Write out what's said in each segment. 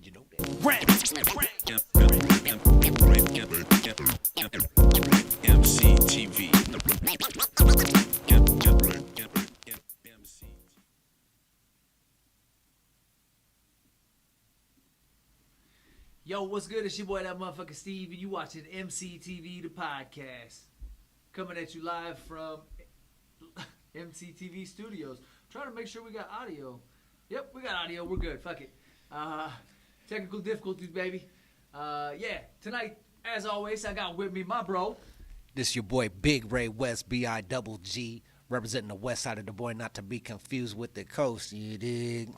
You know that. EmceeTV. Yo, what's good? It's your boy, that motherfucker Steve, and you watching EmceeTV, the podcast. Coming at you live from EmceeTV Studios. Trying to make sure we got audio. Yep, we got audio. We're good. Fuck it. Technical difficulties, baby. Yeah, tonight, as always, I got with me my bro. This your boy Big Ray West, B-I-double-G, representing the west side of the boy, not to be confused with the coast, you dig?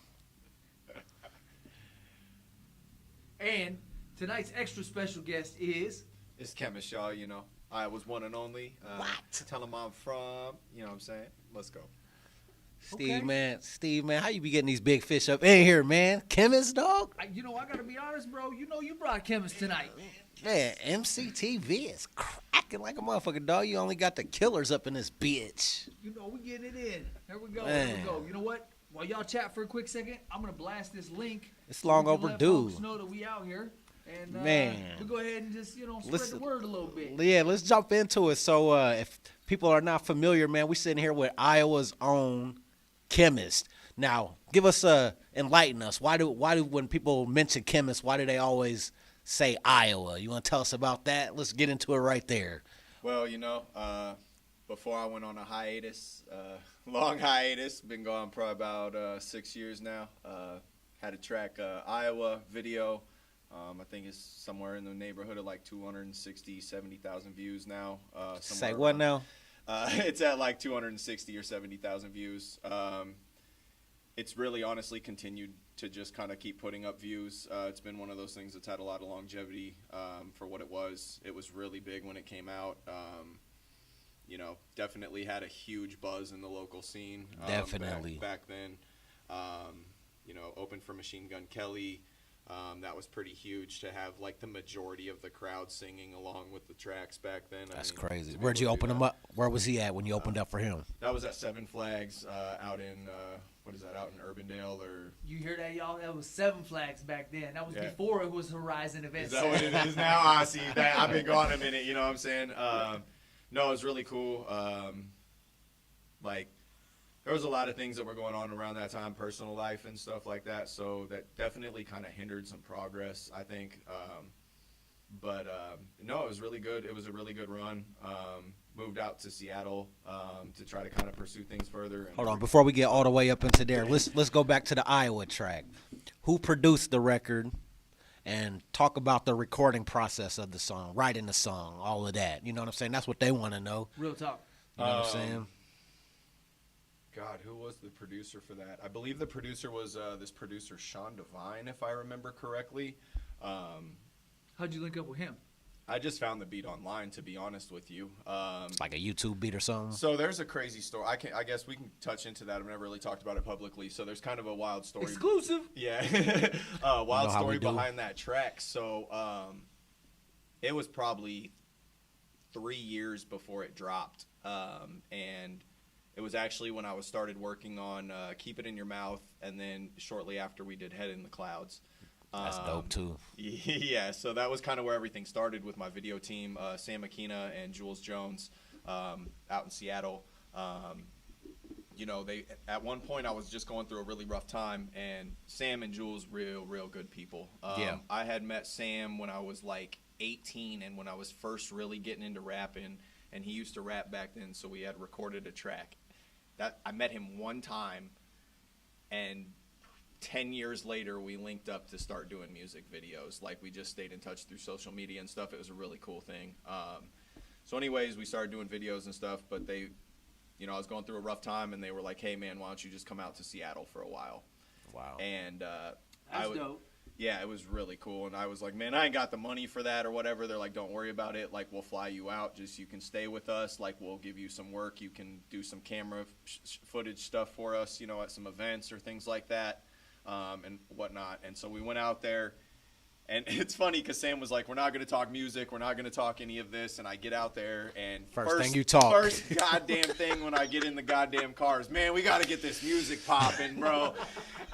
And tonight's extra special guest is... It's Kemyst, y'all, you know. I was one and only. What? Tell him I'm from, you know what I'm saying? Let's go. Steve, Okay. man, how you be getting these big fish up in here, man? Kemyst, dog? I gotta be honest, bro. You know you brought Kemyst tonight. Man, MCTV is cracking like a motherfucker, dog. You only got the killers up in this bitch. You know, we getting it in. There we go. Man. There we go. You know what? While y'all chat for a quick second, I'm gonna blast this link. It's long We can let overdue. folks know that we out here, and Man. we go ahead and just spread Listen- the word a little bit. Yeah, let's jump into it. So if people are not familiar, man, we sitting here with Iowa's own Kemyst. Now, give us enlighten us. Why do when people mention Kemyst, why do they always say Iowa? You want to tell us about that? Let's get into it right there. Well, you know, before I went on a hiatus, long hiatus, been gone probably about 6 years now. Had a track, Iowa video. I think it's somewhere in the neighborhood of like 260, 70,000 views now. Say what now? It's at like 260 or 70,000 views. It's really honestly continued to just kind of keep putting up views. It's been one of those things that's had a lot of longevity for what it was. It was really big when it came out. You know, definitely had a huge buzz in the local scene. Definitely. Back then. You know, opened for Machine Gun Kelly. That was pretty huge to have like the majority of the crowd singing along with the tracks back then. That's I mean, crazy. to be Where'd able you to do open him that. up? Where was he at when you opened up for him? That was at Seven Flags out in, what is that, out in Urbandale or... You hear that, y'all? That was Seven Flags back then. That was Yeah. before it was Horizon Events. Is that what it is now? I see that. I've been gone a minute, you know what I'm saying? No, it was really cool. Like, there was a lot of things that were going on around that time, personal life and stuff like that, so that definitely kind of hindered some progress, I think. But no, it was really good. It was a really good run. Moved out to Seattle to try to kind of pursue things further. And Hold on, before we get all the way up into there, let's go back to the Iowa track. Who produced the record? And talk about the recording process of the song, writing the song, all of that. You know what I'm saying? That's what they want to know. Real talk. You know what I'm saying? God, who was the producer for that? I believe the producer was this producer, Sean Devine, if I remember correctly. How'd you link up with him? I just found the beat online, to be honest with you. It's like a YouTube beat or something. So there's a crazy story. I guess we can touch into that. I've never really talked about it publicly. So there's kind of a wild story. Exclusive. Yeah. Wild You know how story we do. behind that track. So it was probably 3 years before it dropped. And it was actually when I was started working on Keep It In Your Mouth. And then shortly after we did Head in the Clouds. That's dope, too. Yeah, so that was kind of where everything started with my video team, Sam Aquina and Jules Jones out in Seattle. You know, at one point I was just going through a really rough time, and Sam and Jules, real good people. Yeah. I had met Sam when I was like 18 and when I was first really getting into rapping, and he used to rap back then, so we had recorded a track. I met him one time, and 10 years later, we linked up to start doing music videos. Like, we just stayed in touch through social media and stuff. It was a really cool thing. So anyways, we started doing videos and stuff, but I was going through a rough time, and they were like, hey, man, why don't you just come out to Seattle for a while? Wow. And That's dope. yeah, it was really cool. And I was like, man, I ain't got the money for that or whatever. They're like, don't worry about it. Like, we'll fly you out. Just you can stay with us. Like, we'll give you some work. You can do some camera footage stuff for us, you know, at some events or things like that. And whatnot. And so we went out there, and it's funny because Sam was like, we're not going to talk music. We're not going to talk any of this. And I get out there, and First thing you talk. First goddamn thing when I get in the goddamn cars, man, we got to get this music popping, bro.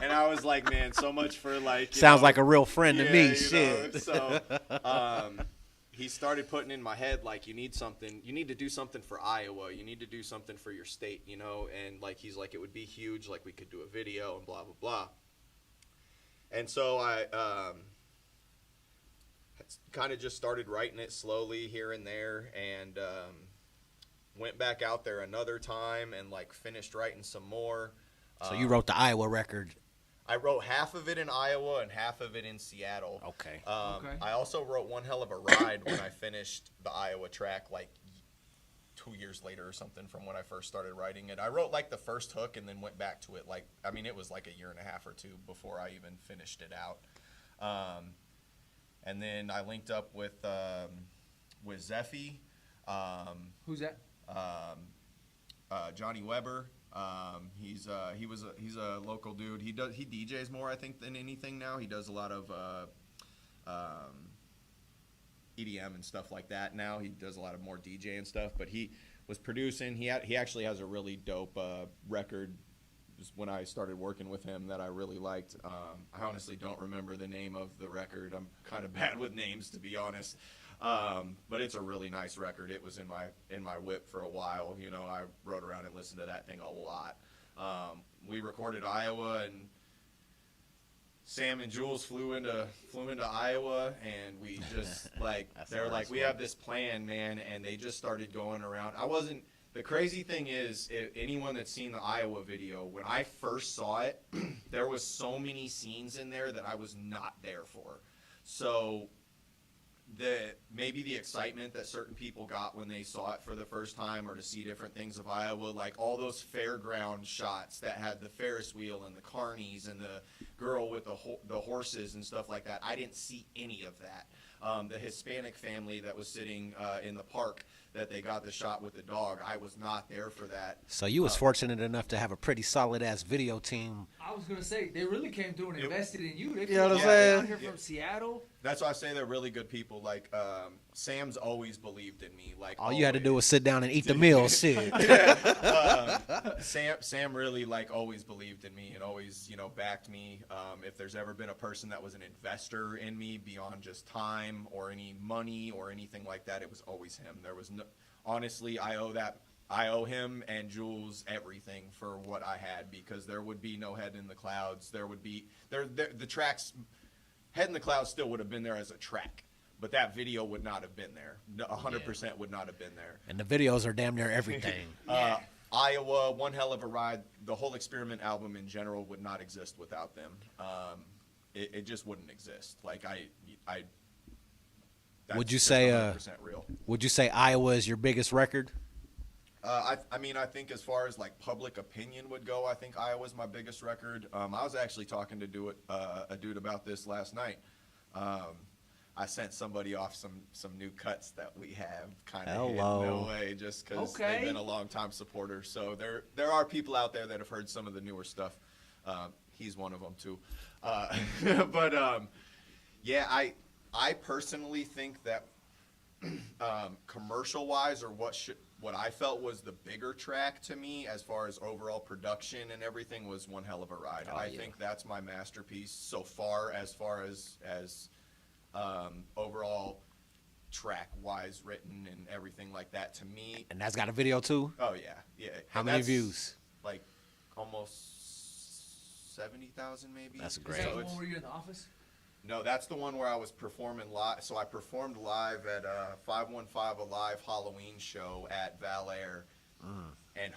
And I was like, man, so much for like. Sounds like a real friend to me. You Shit. know, so he started putting in my head like, you need to do something for Iowa. You need to do something for your state, you know. And like he's like, it would be huge. Like we could do a video and blah blah blah. And so I kind of just started writing it slowly here and there, and went back out there another time and like finished writing some more. So you wrote the Iowa record. I wrote half of it in Iowa and half of it in Seattle. Okay. Okay. I also wrote One Hell of a Ride when I finished the Iowa track like 2 years later or something from when I first started writing it. I wrote like the first hook and then went back to it. Like, I mean, it was like a year and a half or two before I even finished it out. And then I linked up with Zeffy. Who's that? Johnny Weber. He's a local dude. He DJs more, I think, than anything now. He does a lot of EDM and stuff like that now. He does a lot of more DJ and stuff, but he was producing. He actually has a really dope record when I started working with him that I really liked. I honestly don't remember the name of the record. I'm kind of bad with names, to be honest. But it's a really nice record. It was in my whip for a while. You know, I rode around and listened to that thing a lot. We recorded Iowa, and Sam and Jules flew into Iowa, and we just like they're like, we have this plan, man, and they just started going around. The crazy thing is, anyone that's seen the Iowa video, when I first saw it, there was so many scenes in there that I was not there for. So maybe the excitement that certain people got when they saw it for the first time, or to see different things of Iowa, like all those fairground shots that had the Ferris wheel and the carnies and the girl with the horses and stuff like that, I didn't see any of that. The Hispanic family that was sitting in the park that they got the shot with the dog, I was not there for that. So you was fortunate enough to have a pretty solid ass video team. I was gonna say they really came through and invested in you. They You know what I'm flew saying? out here from Seattle. That's why I say they're really good people. Like Sam's always believed in me. Like All you had to do always. was sit down and eat the meal. Shit. Sam really like always believed in me and always, you know, backed me. If there's ever been a person that was an investor in me beyond just time or any money or anything like that, it was always him. There was no, honestly, I owe him and Jules everything for what I had, because there would be no Head in the Clouds. There would be the tracks. Head in the Clouds still would have been there as a track, but that video would not have been there. 100% would not have been there. And the videos are damn near everything. Iowa, One Hell of a Ride, the whole Experiment album in general would not exist without them. It just wouldn't exist. Like that's Would you just say 100% real? Would you say Iowa is your biggest record? I mean, I think as far as like public opinion would go, I think Iowa's my biggest record. I was actually talking to a dude about this last night. I sent somebody off some new cuts that we have kind of hidden away, just because they've been a long time supporter. So there are people out there that have heard some of the newer stuff. He's one of them too. But yeah, I personally think that commercial wise, or what I felt was the bigger track to me as far as overall production and everything, was One Hell of a Ride. I think that's my masterpiece so far as overall track wise written and everything like that to me. And that's got a video too? Oh yeah. How many views? Like almost 70,000 maybe. That's Is great. that the one where you're in the office? No, that's the one where I was performing live. So I performed live at 515 Alive Halloween show at Val Air. And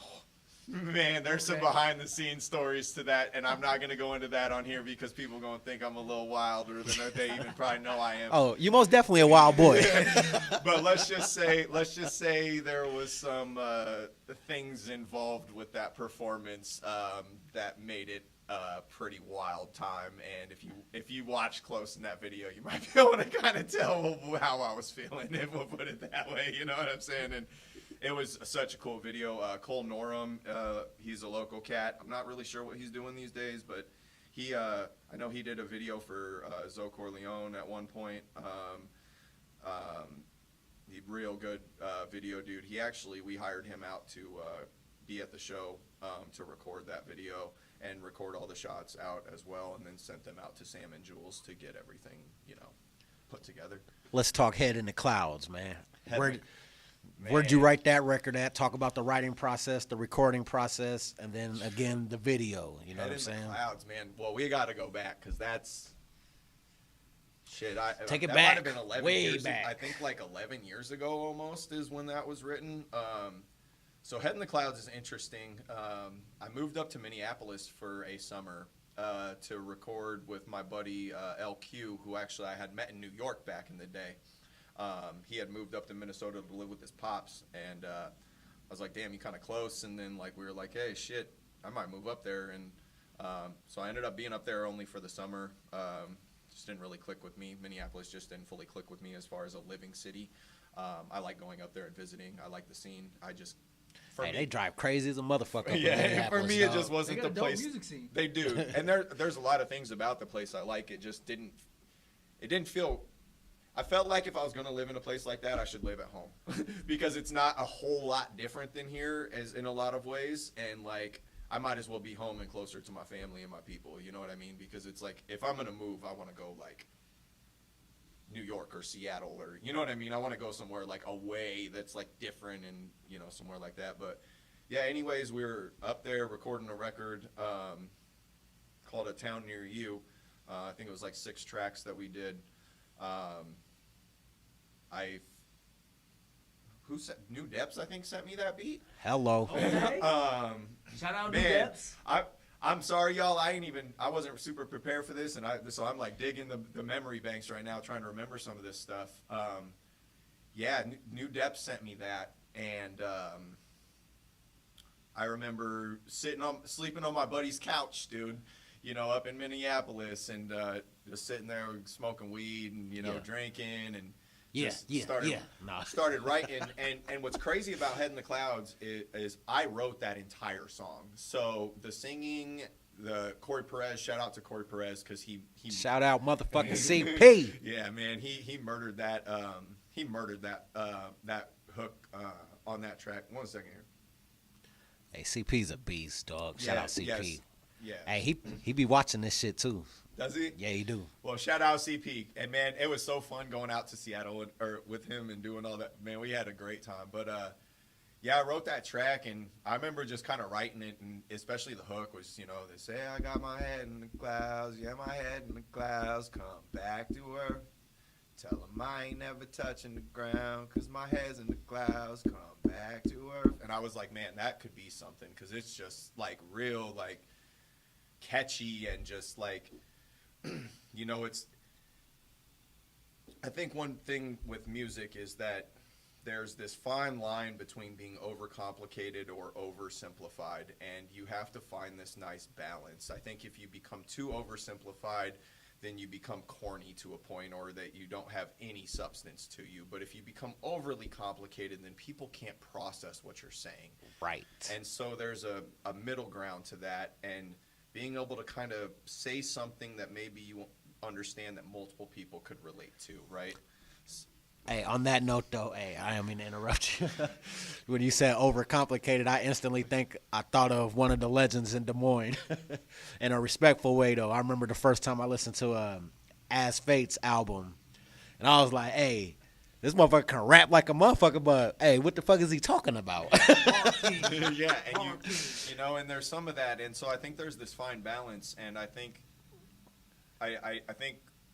man, there's some behind the scenes stories to that, and I'm not going to go into that on here because people are going to think I'm a little wilder than they even probably know I am. Oh, you most definitely a wild boy. But let's just say there was some things involved with that performance that made it a pretty wild time. And if you watch close in that video, you might be able to kind of tell how I was feeling, if we'll put it that way. You know what I'm saying? And it was such a cool video. Cole Norum, he's a local cat. I'm not really sure what he's doing these days, but I know he did a video for Zoe Corleone at one point. He real good video dude. We hired him out to be at the show to record that video, and record all the shots out as well, and then sent them out to Sam and Jules to get everything, put together. Let's talk Head in the Clouds, man. Man. Where'd you write that record at? Talk about the writing process, the recording process, and then again the video. You know what I'm saying? Head in the Clouds, man. Well, we got to go back because that's shit. Take it that back. Might have been 11 way years. back. I think like 11 years ago almost is when that was written. So Head in the Clouds is interesting. I moved up to Minneapolis for a summer to record with my buddy LQ, who actually I had met in New York back in the day. He had moved up to Minnesota to live with his pops, and I was like, damn, you kind of close. And then like we were like, hey, shit, I might move up there. And so I ended up being up there only for the summer. Just didn't really click with me. Minneapolis just didn't fully click with me as far as a living city. I like going up there and visiting. I like the scene. They drive crazy as a motherfucker. Yeah, for me, it just wasn't They the got a dope place. music scene. They do, and there's a lot of things about the place I like. It just didn't feel. I felt like if I was going to live in a place like that, I should live at home because it's not a whole lot different than here as in a lot of ways. And like, I might as well be home and closer to my family and my people. You know what I mean? Because it's like, if I'm going to move, I want to go like New York or Seattle or, you know what I mean? I want to go somewhere like away that's like different and, somewhere like that. But yeah, anyways, we were up there recording a record called A Town Near You. I think it was like 6 tracks that we did. New Depths, I think, sent me that beat. Hello. Okay. Shout out New Man, Depths. I'm sorry, y'all. I wasn't super prepared for this, and so I'm like digging the memory banks right now, trying to remember some of this stuff. Yeah, New Depths sent me that, and I remember sleeping on my buddy's couch, dude. Up in Minneapolis, and just sitting there smoking weed and drinking and. Started writing, and what's crazy about Head in the Clouds is I wrote that entire song. So the singing, the Corey Perez, shout out to Corey Perez because he shout out motherfucking CP. Yeah, man, he murdered that that hook on that track. 1 second here. Hey, CP's a beast, dog. Shout out CP. Yes, yeah. Hey, he be watching this shit too. Does he? Yeah, he do. Well, shout out CP. And, man, it was so fun going out to Seattle with him and doing all that. Man, we had a great time. But, yeah, I wrote that track, and I remember just kind of writing it, and especially the hook was, they say, I got my head in the clouds. Yeah, my head in the clouds. Come back to earth. Tell them I ain't never touching the ground because my head's in the clouds. Come back to earth. And I was like, man, that could be something because it's just, like, real, like, catchy and just, like... I think one thing with music is that there's this fine line between being overcomplicated or oversimplified, and you have to find this nice balance. I think if you become too oversimplified, then you become corny to a point, or that you don't have any substance to you. But if you become overly complicated, then people can't process what you're saying. Right. And so there's a middle ground to that, and being able to kind of say something that maybe you understand that multiple people could relate to, right? Hey, on that note, though, I don't mean to interrupt you. When you said overcomplicated, I thought of one of the legends in Des Moines in a respectful way, though. I remember the first time I listened to As Fate's album, and I was like, hey, this motherfucker can rap like a motherfucker, but hey, what the fuck is he talking about? Yeah, and and there's some of that, and so I think there's this fine balance, and I think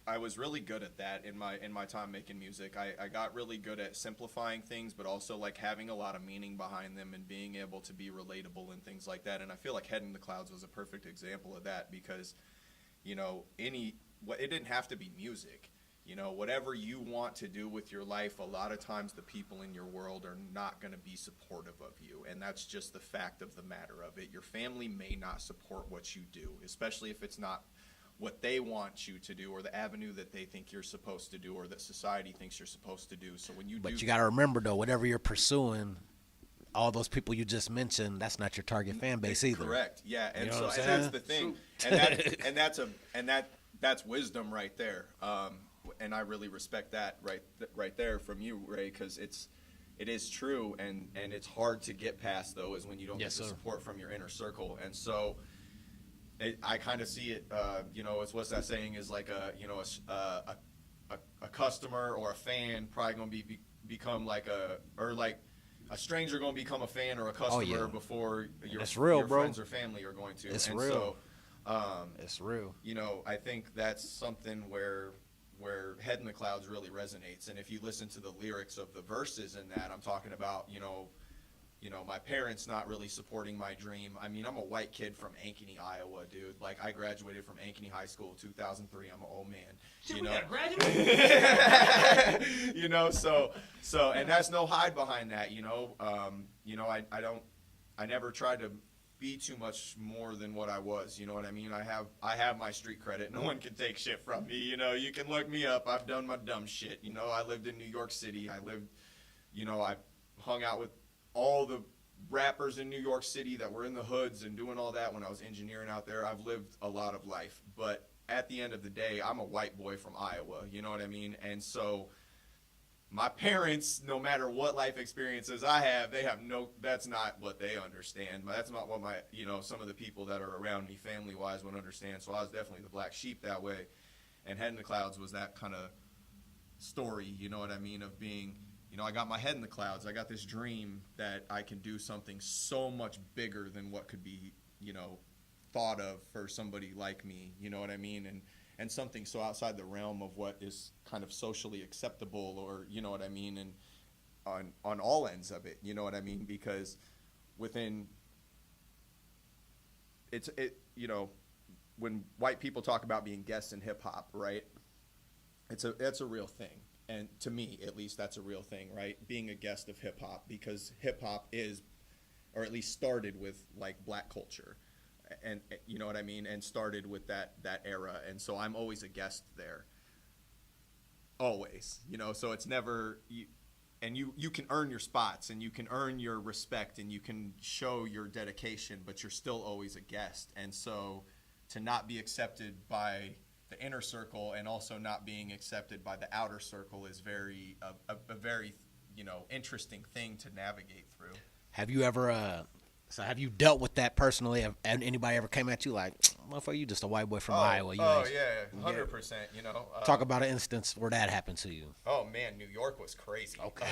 I was really good at that in my time making music. I got really good at simplifying things, but also like having a lot of meaning behind them and being able to be relatable and things like that. And I feel like Head in the Clouds was a perfect example of that because, it didn't have to be music. Whatever you want to do with your life, a lot of times the people in your world are not going to be supportive of you. And that's just the fact of the matter of it. Your family may not support what you do, especially if it's not what they want you to do or the avenue that they think you're supposed to do or that society thinks you're supposed to do. So when you But you got to remember, though, whatever you're pursuing, all those people you just mentioned, that's not your target fan base either. Correct. Yeah. And You know what I'm and saying? that's the thing. And that's wisdom right there. And I really respect that right there from you, Ray, because it is true, and it's hard to get past, though, is when you don't get the support from your inner circle. And so I kind of see it, it's what's that saying is like a customer or a fan probably going to become like a stranger going to become a fan or a customer before your friends or family are going to. It's and real. So, it's real. I think that's something where Head in the Clouds really resonates. And if you listen to the lyrics of the verses in that, I'm talking about, my parents not really supporting my dream. I mean, I'm a white kid from Ankeny, Iowa, dude. Like, I graduated from Ankeny High School in 2003. I'm an old man. Shit, we got graduate. So, and that's no hide behind that. I never tried to be too much more than what I was. You know what I mean? I have my street credit. No one can take shit from me. You can look me up. I've done my dumb shit. I lived in New York City. I hung out with all the rappers in New York City that were in the hoods and doing all that when I was engineering out there. I've lived a lot of life, but at the end of the day, I'm a white boy from Iowa, you know what I mean? And so my parents, no matter what life experiences I have, that's not what they understand. That's not what some of the people that are around me family-wise would understand. So I was definitely the black sheep that way. And Head in the Clouds was that kind of story, you know what I mean, of being, I got my head in the clouds. I got this dream that I can do something so much bigger than what could be, thought of for somebody like me, you know what I mean? And something so outside the realm of what is kind of socially acceptable, or, you know what I mean? And on all ends of it, you know what I mean? Because when white people talk about being guests in hip hop, right? It's a real thing. And to me, at least, that's a real thing, right? Being a guest of hip-hop, because hip-hop is, or at least started with, like, black culture. And you know what I mean? And started with that era. And so I'm always a guest there. Always. So it's never... You can earn your spots, and you can earn your respect, and you can show your dedication, but you're still always a guest. And so to not be accepted by the inner circle and also not being accepted by the outer circle is a very interesting thing to navigate through. Have you ever have you dealt with that personally? Have anybody ever came at you like, motherfucker, you just a white boy from Iowa? Yeah, 100%. Talk about an instance where that happened to you. Oh man, New York was crazy. Okay.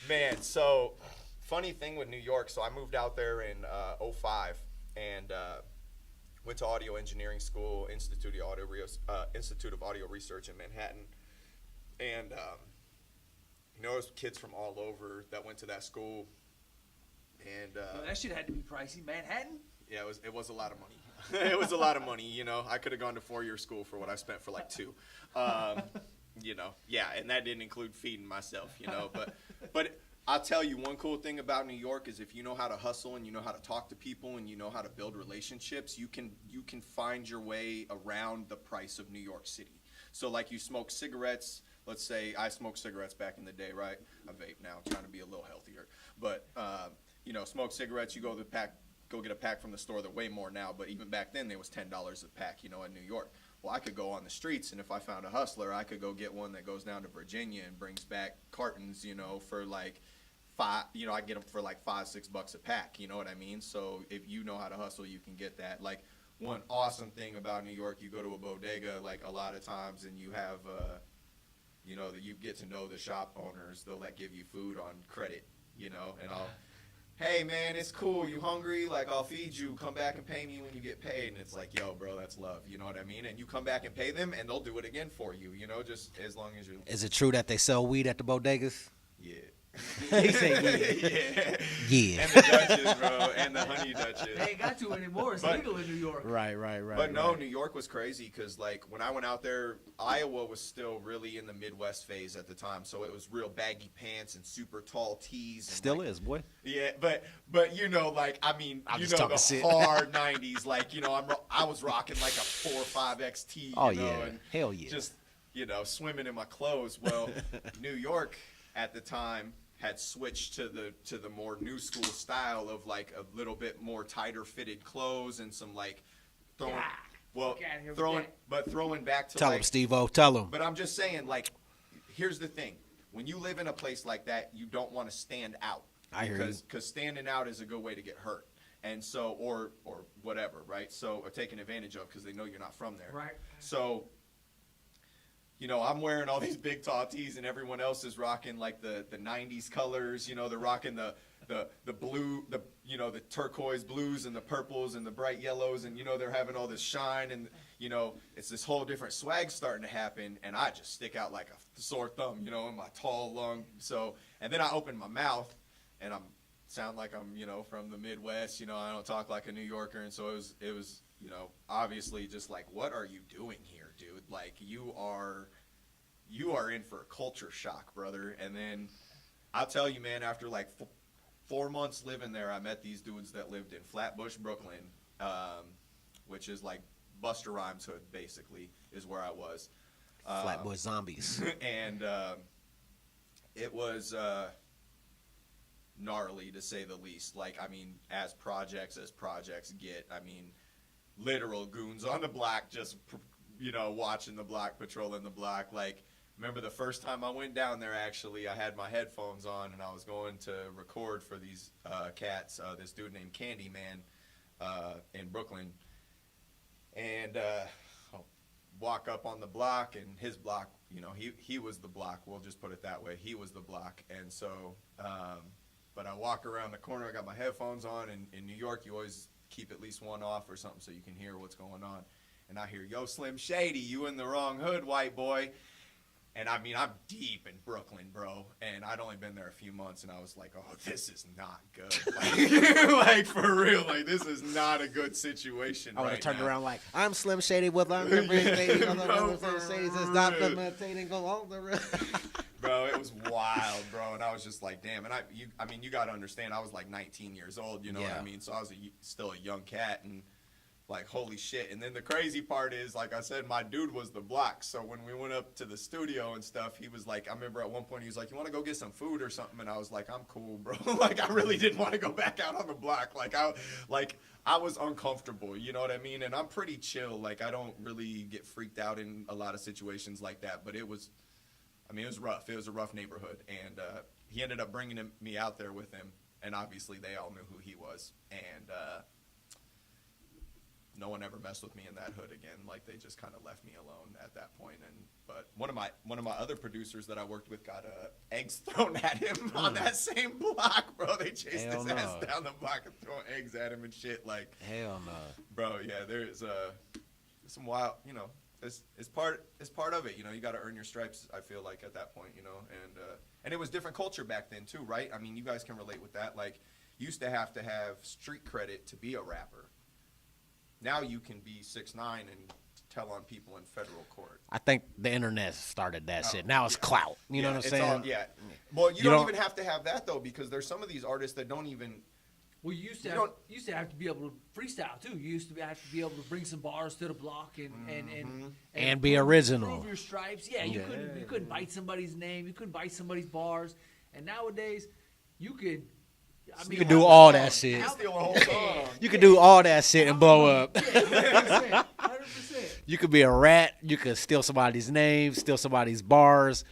Man, so funny thing with New York. So I moved out there in 2005 and went to audio engineering school, Institute of Audio Research in Manhattan. And, there was kids from all over that went to that school. And that shit had to be pricey. Manhattan? Yeah, it was a lot of money. It was a lot of money, I could have gone to 4-year school for what I spent for like 2. Yeah, and that didn't include feeding myself, But I'll tell you one cool thing about New York is if you know how to hustle and you know how to talk to people and you know how to build relationships, you can find your way around the price of New York City. So like you smoke cigarettes, let's say I smoked cigarettes back in the day, right? I vape now, trying to be a little healthier. But, smoke cigarettes, you go get a pack from the store. They're way more now, but even back then, they was $10 a pack, in New York. Well, I could go on the streets, and if I found a hustler, I could go get one that goes down to Virginia and brings back cartons, for like I get them for like $5-6 a pack, you know what I mean? So if you know how to hustle, you can get that. Like one awesome thing about New York, you go to a bodega like a lot of times, and you have, that you get to know the shop owners. They'll give you food on credit, and hey man, it's cool. You hungry? Like I'll feed you. Come back and pay me when you get paid. And it's like, yo, bro, that's love. You know what I mean? And you come back and pay them, and they'll do it again for you. Just as long as you. Is it true that they sell weed at the bodegas? Yeah. He said yeah. And the Dutches, bro, and the honey Dutches. They ain't got to anymore. It's legal in New York. Right. But no, New York was crazy because, when I went out there, Iowa was still really in the Midwest phase at the time. So it was real baggy pants and super tall tees. And still is, boy. Yeah, but the shit. hard 90s. I was rocking like a 4 or 5 XT. And hell yeah. Just, swimming in my clothes. Well, New York at the time had switched to the more new school style of like a little bit more tighter fitted clothes and some throwing back to tell him, Steve-O, tell him. But I'm just saying, here's the thing: when you live in a place like that, you don't want to stand out. I hear you. Because standing out is a good way to get hurt. And so, or whatever, right? So, or taken advantage of because they know you're not from there. Right. So, you know, I'm wearing all these big tall tees, and everyone else is rocking like the 90s colors. You know, they're rocking the blue, the turquoise blues and the purples and the bright yellows, and you know they're having all this shine, and you know it's this whole different swag starting to happen, and I just stick out like a sore thumb, you know, in my tall, long. So, and then I open my mouth, and sound like I'm, you know, from the Midwest. You know, I don't talk like a New Yorker, and so it was, you know, obviously just like, what are you doing here, dude? Like you are in for a culture shock, brother. And then I'll tell you, man, after like 4 months living there, I met these dudes that lived in Flatbush, Brooklyn, which is like Busta Rhymes' hood, basically, is where I was. Flatbush zombies. And it was gnarly, to say the least. Like, I mean, as projects get, I mean, literal goons on the block, just, you know, watching the block, patrolling the block. Like, remember the first time I went down there, actually, I had my headphones on, and I was going to record for these cats, this dude named Candyman in Brooklyn. And I'll walk up on the block, and his block, you know, he was the block. We'll just put it that way. He was the block. And so, but I walk around the corner. I got my headphones on. And in New York, you always keep at least one off or something so you can hear what's going on. And I hear, "Yo, Slim Shady, you in the wrong hood, white boy." And I mean, I'm deep in Brooklyn, bro. And I'd only been there a few months, and I was like, "Oh, this is not good." Like, like for real, like this is not a good situation. I would have right turned now. around like, I'm Slim Shady with I'm the Slim Shady says not the go on the road. Bro, it was wild, bro. And I was just like, damn. And I mean, you got to understand, I was like 19 years old, you know what I mean? So I was still a young cat, and like, holy shit. And then the crazy part is, like I said, my dude was the block. So when we went up to the studio and stuff, he was like, I remember at one point he was like, "You want to go get some food or something?" And I was like, "I'm cool, bro." Like, I really didn't want to go back out on the block. Like I was uncomfortable, you know what I mean? And I'm pretty chill. Like, I don't really get freaked out in a lot of situations like that. But it was rough. It was a rough neighborhood. And he ended up bringing me out there with him. And obviously they all knew who he was. And no one ever messed with me in that hood again. Like, they just kind of left me alone at that point. But one of my other producers that I worked with got eggs thrown at him on that same block, bro. They chased his ass down the block and throwing eggs at him and shit. Like, hell no, bro. Yeah, there's some wild, you know. It's part of it, you know. You got to earn your stripes, I feel like, at that point, you know. And it was different culture back then too, right? I mean, you guys can relate with that. Like, you used to have street credit to be a rapper. Now you can be 6'9" and tell on people in federal court. I think the internet started that shit. Now it's clout. You know what I'm saying? Well, you don't even have to have that though, because there's some of these artists that don't even. Well, you used to have to be able to freestyle too. You used to have to be able to bring some bars to the block and be original. Prove your stripes. Yeah, you couldn't bite somebody's name. You couldn't bite somebody's bars. And nowadays, you could. You can do all that shit. Steal a whole song. You can do all that shit and blow up. 100%. You could be a rat. You could steal somebody's name, steal somebody's bars.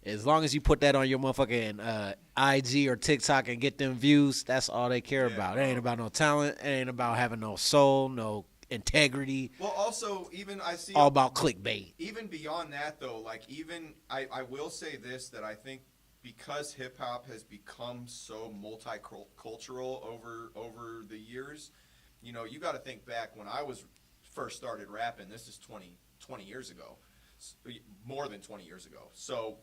As long as you put that on your motherfucking IG or TikTok and get them views, that's all they care about. It ain't about no talent. It ain't about having no soul, no integrity. Well, also, even I see all about clickbait. Even beyond that, though, like, even I will say this, that I think because hip hop has become so multicultural over the years, you know, you got to think back when I was first started rapping. This is 20 years ago, more than 20 years ago. So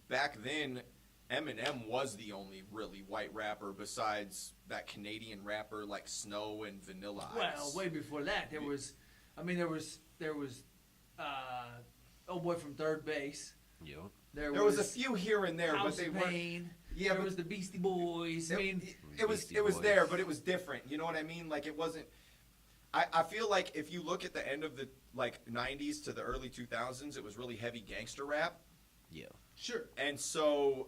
back then, Eminem was the only really white rapper besides that Canadian rapper like Snow and Vanilla Ice. Well, way before that, there was old boy from Third Base. Yeah. There was a few here and there, House but they of weren't. Pain. Yeah, there was the Beastie Boys. It was there, but it was different. You know what I mean? Like, it wasn't. I feel like if you look at the end of the like 90s to the early 2000s, it was really heavy gangster rap. Yeah. Sure. And so,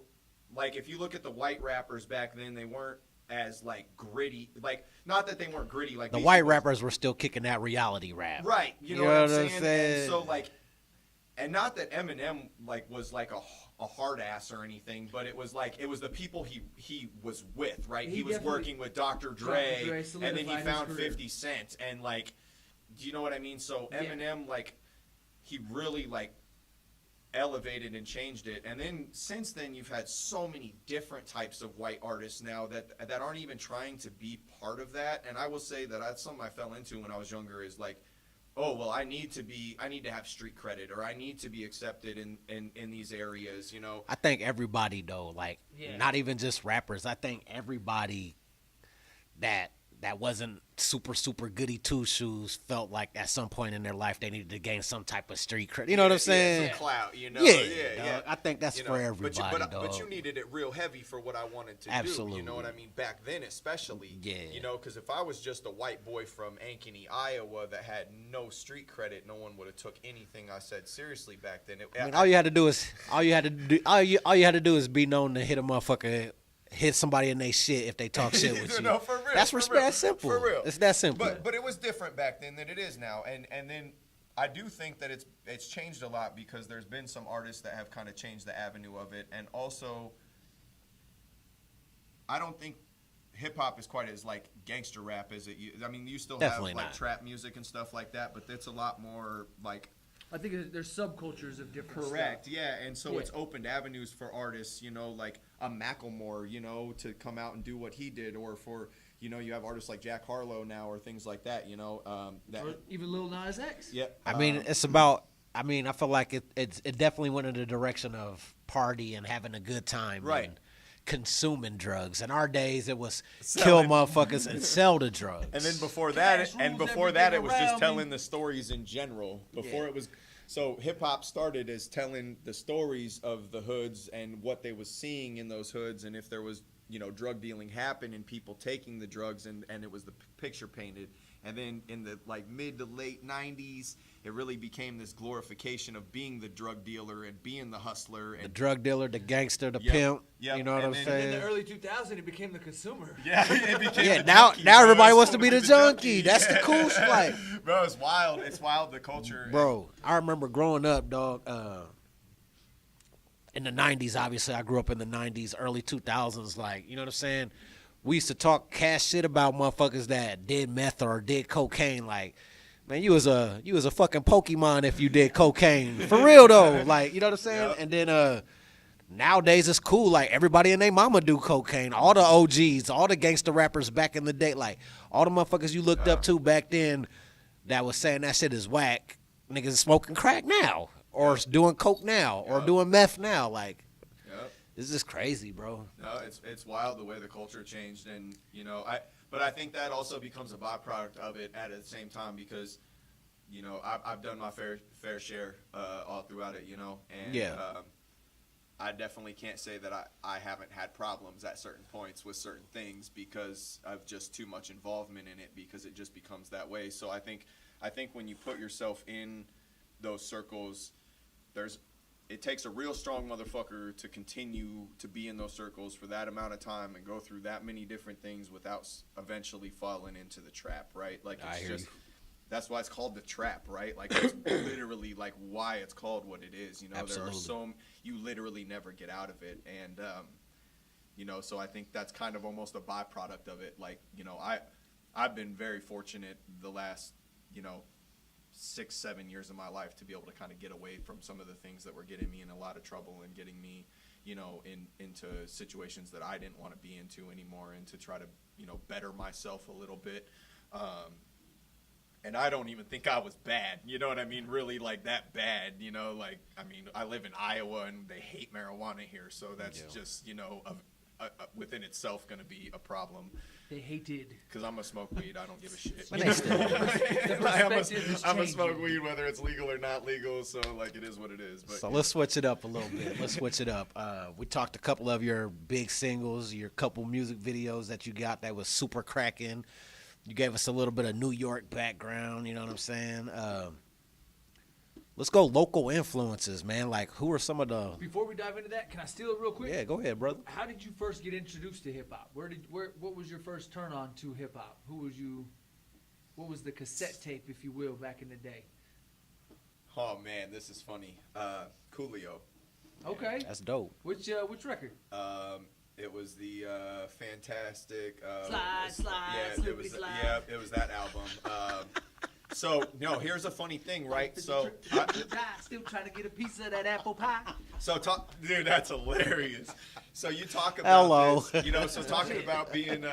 like, if you look at the white rappers back then, they weren't as like gritty. Like, not that they weren't gritty. Like, the white rappers were still kicking that reality rap. Right. You know what I'm saying? And so, like, and not that Eminem like was like a hard ass or anything, but it was the people he was with, right? He was working with Dr. Dre, and then he found 50 Cent, and like, do you know what I mean? So Eminem, like, he really like elevated and changed it, and then since then you've had so many different types of white artists now that aren't even trying to be part of that. And I will say that that's something I fell into when I was younger, is like, oh, well, I need to have street credit, or I need to be accepted in these areas, you know. I think everybody though, like not even just rappers. I think everybody that wasn't super goody two shoes felt like at some point in their life they needed to gain some type of street credit. You know what I'm saying? Some clout, you know. Yeah. I think that's for everybody. But you needed it real heavy for what I wanted to Absolutely. do. You know what I mean? Back then, especially. Yeah. You know, because if I was just a white boy from Ankeny, Iowa, that had no street credit, no one would have took anything I said seriously back then. I mean, all you had to do is be known to hit a motherfucker. Hit somebody in their shit if they talk shit with you. No, for real. That's respect. That's simple. For real. It's that simple. But it was different back then than it is now. And then I do think that it's changed a lot, because there's been some artists that have kind of changed the avenue of it. And also, I don't think hip hop is quite as like gangster rap as it. I mean, you still Definitely have like not. trap music and stuff like that, but it's a lot more like. I think there's subcultures of different Correct, stuff. yeah, and so it's opened avenues for artists, you know, like a Macklemore, you know, to come out and do what he did, or for, you know, you have artists like Jack Harlow now, or things like that, you know. Or even Lil Nas X. Yeah, I mean, it's about. I mean, I feel like it definitely went in the direction of party and having a good time, Right. And consuming drugs. In our days, it was Selling. kill motherfuckers and sell the drugs. and then before Cash that, rules it was everything just around telling me. the stories in general. Before it was. So hip hop started as telling the stories of the hoods and what they was seeing in those hoods, and if there was, you know, drug dealing happen and people taking the drugs, and it was the picture painted. And then in the like mid to late 90s, it really became this glorification of being the drug dealer and being the hustler, and the drug dealer, the gangster, the Yep. pimp. Yep. You know what And I'm then- In saying? the early 2000s, it became the consumer. yeah, it became Yeah, the now junkie, now bro. everybody It's wants to cool be the junkie. That's the cool shit. Like, Bro, it's wild. It's wild, the culture. bro, I remember growing up, dog. In the 90s, obviously, I grew up in the 90s, early 2000s. Like, you know what I'm saying? We used to talk cash shit about motherfuckers that did meth or did cocaine. Like, man, you was a fucking Pokemon if you did cocaine. For real though. Like, you know what I'm saying? Yep. And then nowadays it's cool. Like, everybody and their mama do cocaine. All the OGs, all the gangster rappers back in the day, like all the motherfuckers you looked up to back then that was saying that shit is whack. Niggas is smoking crack now, or doing coke now, or doing meth now. Like, Yep. this is crazy, bro. No, it's wild the way the culture changed, and you know, but I think that also becomes a byproduct of it at the same time, because, you know, I've done my fair share all throughout it, you know, and I definitely can't say that I haven't had problems at certain points with certain things because of just too much involvement in it, because it just becomes that way. So I think when you put yourself in those circles, it takes a real strong motherfucker to continue to be in those circles for that amount of time and go through that many different things without eventually falling into the trap, right? Like, I it's hear just you. that's why it's called the trap, right? Like, it's literally like why it's called what it is. You know, Absolutely. you literally never get out of it, and you know, so I think that's kind of almost a byproduct of it. Like, you know, I've been very fortunate the last, you know, 6-7 years of my life to be able to kind of get away from some of the things that were getting me in a lot of trouble and getting me, you know, into situations that I didn't want to be into anymore, and to try to, you know, better myself a little bit. And I don't even think I was bad, you know what I mean? Really, like, that bad, you know? Like, I mean, I live in Iowa and they hate marijuana here, so that's just, you know, within itself going to be a problem. They hated. Because I'm going to smoke weed, I don't give a shit. But they still The I'm perspective is going to smoke changing. weed whether it's legal or not legal, so, like, it is what it is. But So let's switch it up a little bit. Let's switch it up. We talked a couple of your big singles, your couple music videos that you got that was super cracking. You gave us a little bit of New York background, you know what I'm saying? Let's go local influences, man. Like, who are some of the... Before we dive into that, can I steal it real quick? Yeah, go ahead, brother. How did you first get introduced to hip hop? What was your first turn on to hip hop? What was the cassette tape, if you will, back in the day? Oh Oh man, this is funny. Coolio. Okay. That's dope. Which record? It was the fantastic. Slide, yeah, it was. slide. Yeah, it was that album. So no, here's a funny thing, right? So, Still trying to get a piece of that apple pie. dude, that's hilarious. So you talk about Hello. this, you know. So talking about being,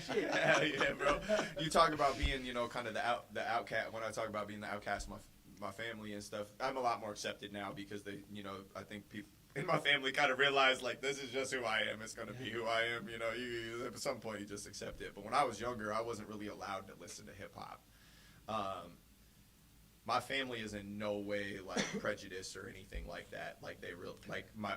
Shit. yeah, bro. You talk about being, you know, kind of the outcast. When I talk about being the outcast of my family and stuff, I'm a lot more accepted now because they, you know, I think people in my family kind of realize like this is just who I am. It's gonna be who I am. You know, you at some point you just accept it. But when I was younger, I wasn't really allowed to listen to hip hop. My family is in no way like prejudiced or anything like that. Like they real like my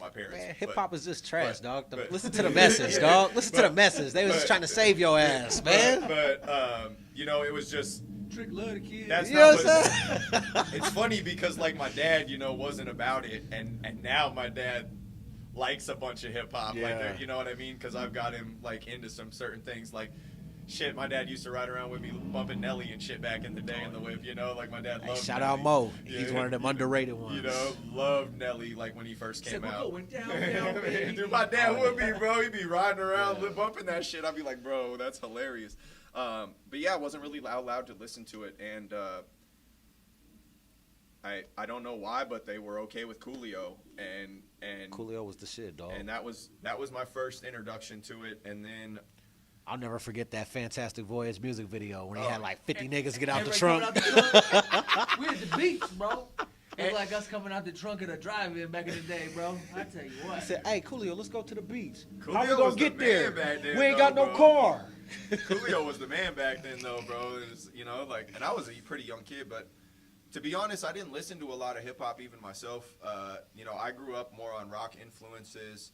parents. Man, hip hop is just trash, dog. but- Listen to the message, dog. Listen to the message. They was just trying to save your ass, man. But you know, it was just Trick love the kids. that's You know not what I'm what it's funny because like my dad, you know, wasn't about it, and now my dad likes a bunch of hip hop. Yeah. Like you know what I mean? Because I've got him like into some certain things like. Shit, my dad used to ride around with me bumping Nelly and shit back in the day in the whip, you know, like my dad Hey, loved shout Nelly. out Mo. Yeah. He's one of them underrated ones. You know, loved Nelly like when he first came Said, "We're out. going down, down, baby." Dude, my dad would be, bro. He'd be riding around bumping that shit. I'd be like, bro, that's hilarious. But yeah, I wasn't really allowed to listen to it, and I don't know why, but they were okay with Coolio, and Coolio was the shit, dog. and that was my first introduction to it, and then. I'll never forget that Fantastic Voyage music video when he Oh. had like 50 niggas get out the Everybody trunk. coming out the trunk. We at the beach, bro. It's like us coming out the trunk of the drive-in back in the day, bro. I tell you what. He said, "Hey, Coolio, let's go to the beach. Coolio How we was gonna the get man there? back then, We ain't got though, no bro. car." Coolio was the man back then, though, bro. It was, you know, like, and I was a pretty young kid, but to be honest, I didn't listen to a lot of hip hop even myself. You know, I grew up more on rock influences.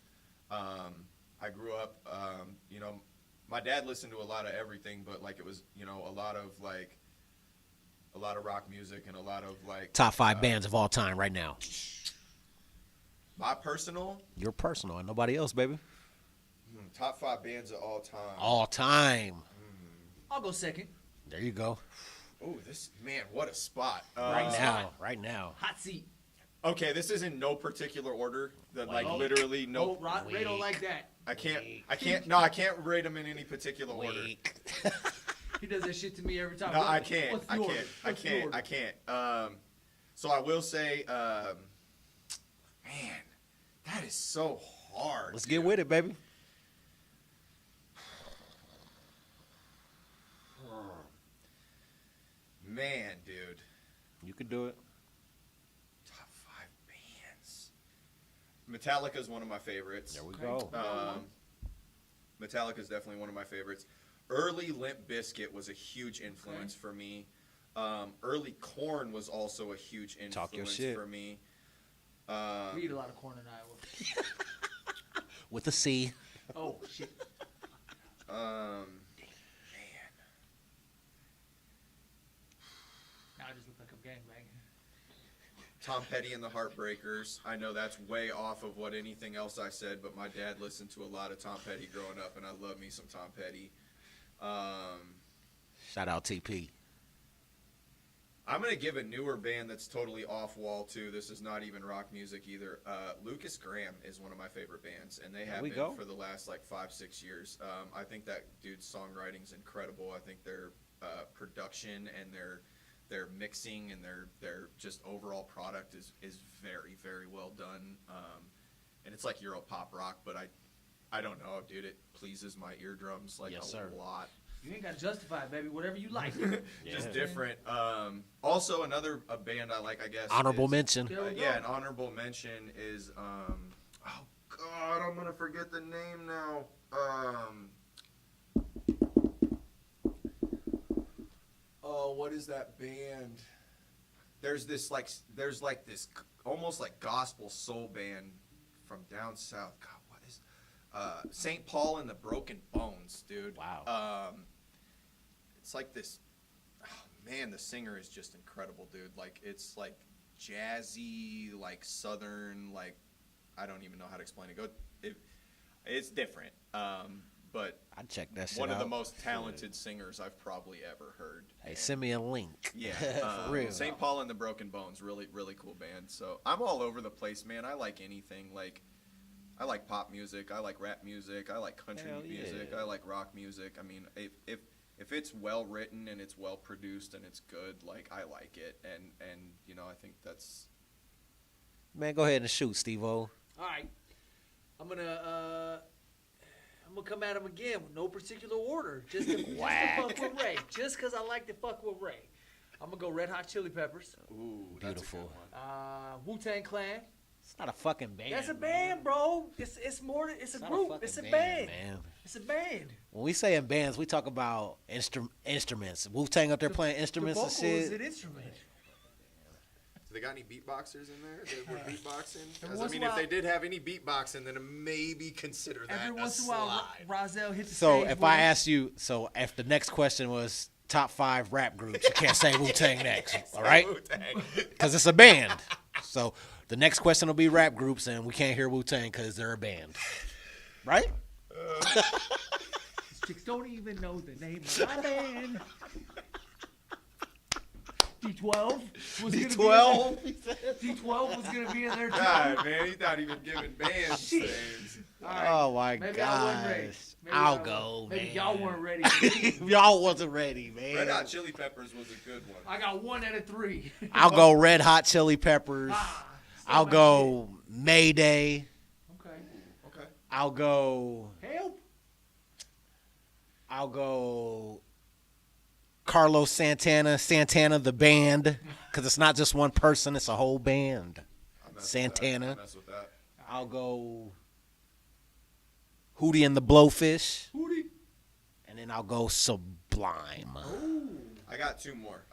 I grew up, you know, my dad listened to a lot of everything, but like it was, you know, a lot of rock music and a lot of like Top 5 bands of all time right now. my personal You're personal and nobody else, baby. top 5 bands of all time. All time. I'll go second. There you go. Oh, this man, what a spot! Right now. Hot seat. Okay, this is in no particular order. That like Wait. literally no. Oh, Ray don't like that. I can't rate them in any particular order. He does that shit to me every time. No, I can't. What's the I order? can't. I What's the can't. order? I can't. So I will say, man, that is so hard. Let's get with it, baby. Man, dude. You can do it. Top 5 bands. Metallica is one of my favorites. There we Okay. go. Metallica is definitely one of my favorites. Early Limp Bizkit was a huge influence for me. Early Korn was also a huge Talk your influence shit. for me. We eat a lot of corn in Iowa. With a C. Oh shit. Man. Now I just look like I'm gangbanging. Tom Petty and the Heartbreakers. I know that's way off of what anything else I said, but my dad listened to a lot of Tom Petty growing up, and I love me some Tom Petty. Shout out TP. I'm going to give a newer band that's totally off-wall, too. This is not even rock music either. Lucas Graham is one of my favorite bands, and they have we been go. for the last, 5-6 years. I think that dude's songwriting's incredible. I think their production and their mixing and their just overall product is very, very well done. And it's like Euro pop rock, but I don't know, dude. It pleases my eardrums Yes, a sir. lot. You ain't got to justify it, baby. Whatever you like. Just Yeah. different. Also, another band I like, I guess. Honorable is- mention. There we go. yeah, an honorable mention is oh god, I'm gonna forget the name now. Oh, what is that band? There's this almost like gospel soul band from down south. God, what is St. Paul and the Broken Bones, dude. Wow. It's like this. Oh, man, the singer is just incredible, dude. Like it's like jazzy, like southern, like I don't even know how to explain it. It's different. but I check that shit one out. of the most talented singers I've probably ever heard. Hey, And send me a link. yeah, For real. St. Paul and the Broken Bones, really, really cool band. So I'm all over the place, man. I like anything. Like, I like pop music. I like rap music. I like country Hell music. yeah. I like rock music. I mean, if it's well written and it's well produced and it's good, like I like it. And you know, I think that's. Man, go ahead and shoot, Steve-O. All right, I'm gonna come at him again with no particular order, just to fuck with Ray, just because I like to fuck with Ray. I'm gonna go Red Hot Chili Peppers, Ooh, Beautiful. Wu-Tang Clan. It's not a fucking band. That's a band, bro. It's more. It's a Not group. fucking It's a band. man. It's a band. When we say in bands, we talk about instruments. Wu-Tang up there playing instruments the and vocal is shit. an instrument. Do they got any beatboxers in there that were beatboxing? Every 'Cause, I once mean, in a if they while- did have any beatboxing, then maybe consider that Every a once in a while, slide. Rozelle hits the So stage if with I him. ask you, if the next question was top 5 rap groups, you can't say Wu-Tang next, all right? Wu-Tang. Because it's a band. So the next question will be rap groups, and we can't hear Wu-Tang because they're a band, right? These chicks don't even know the name of my band. D12 was gonna D12? be in there. D12 was gonna be in there too. God, man, he's not even giving bands Shit. names. All right. Oh my Maybe I wasn't ready. gosh! Maybe I'll I go, Maybe man. y'all weren't ready. Y'all wasn't ready, man. Red Hot Chili Peppers was a good one. I got 1 out of 3. I'll go Red Hot Chili Peppers. Ah, I'll my go Mayday. shit. Okay. Okay. I'll go. Help. I'll go. Carlos Santana the band, because it's not just one person; it's a whole band. I mess Santana. With that. I mess with that. I'll go. Hootie and the Blowfish, Hootie. and then I'll go Sublime. I got 2 more.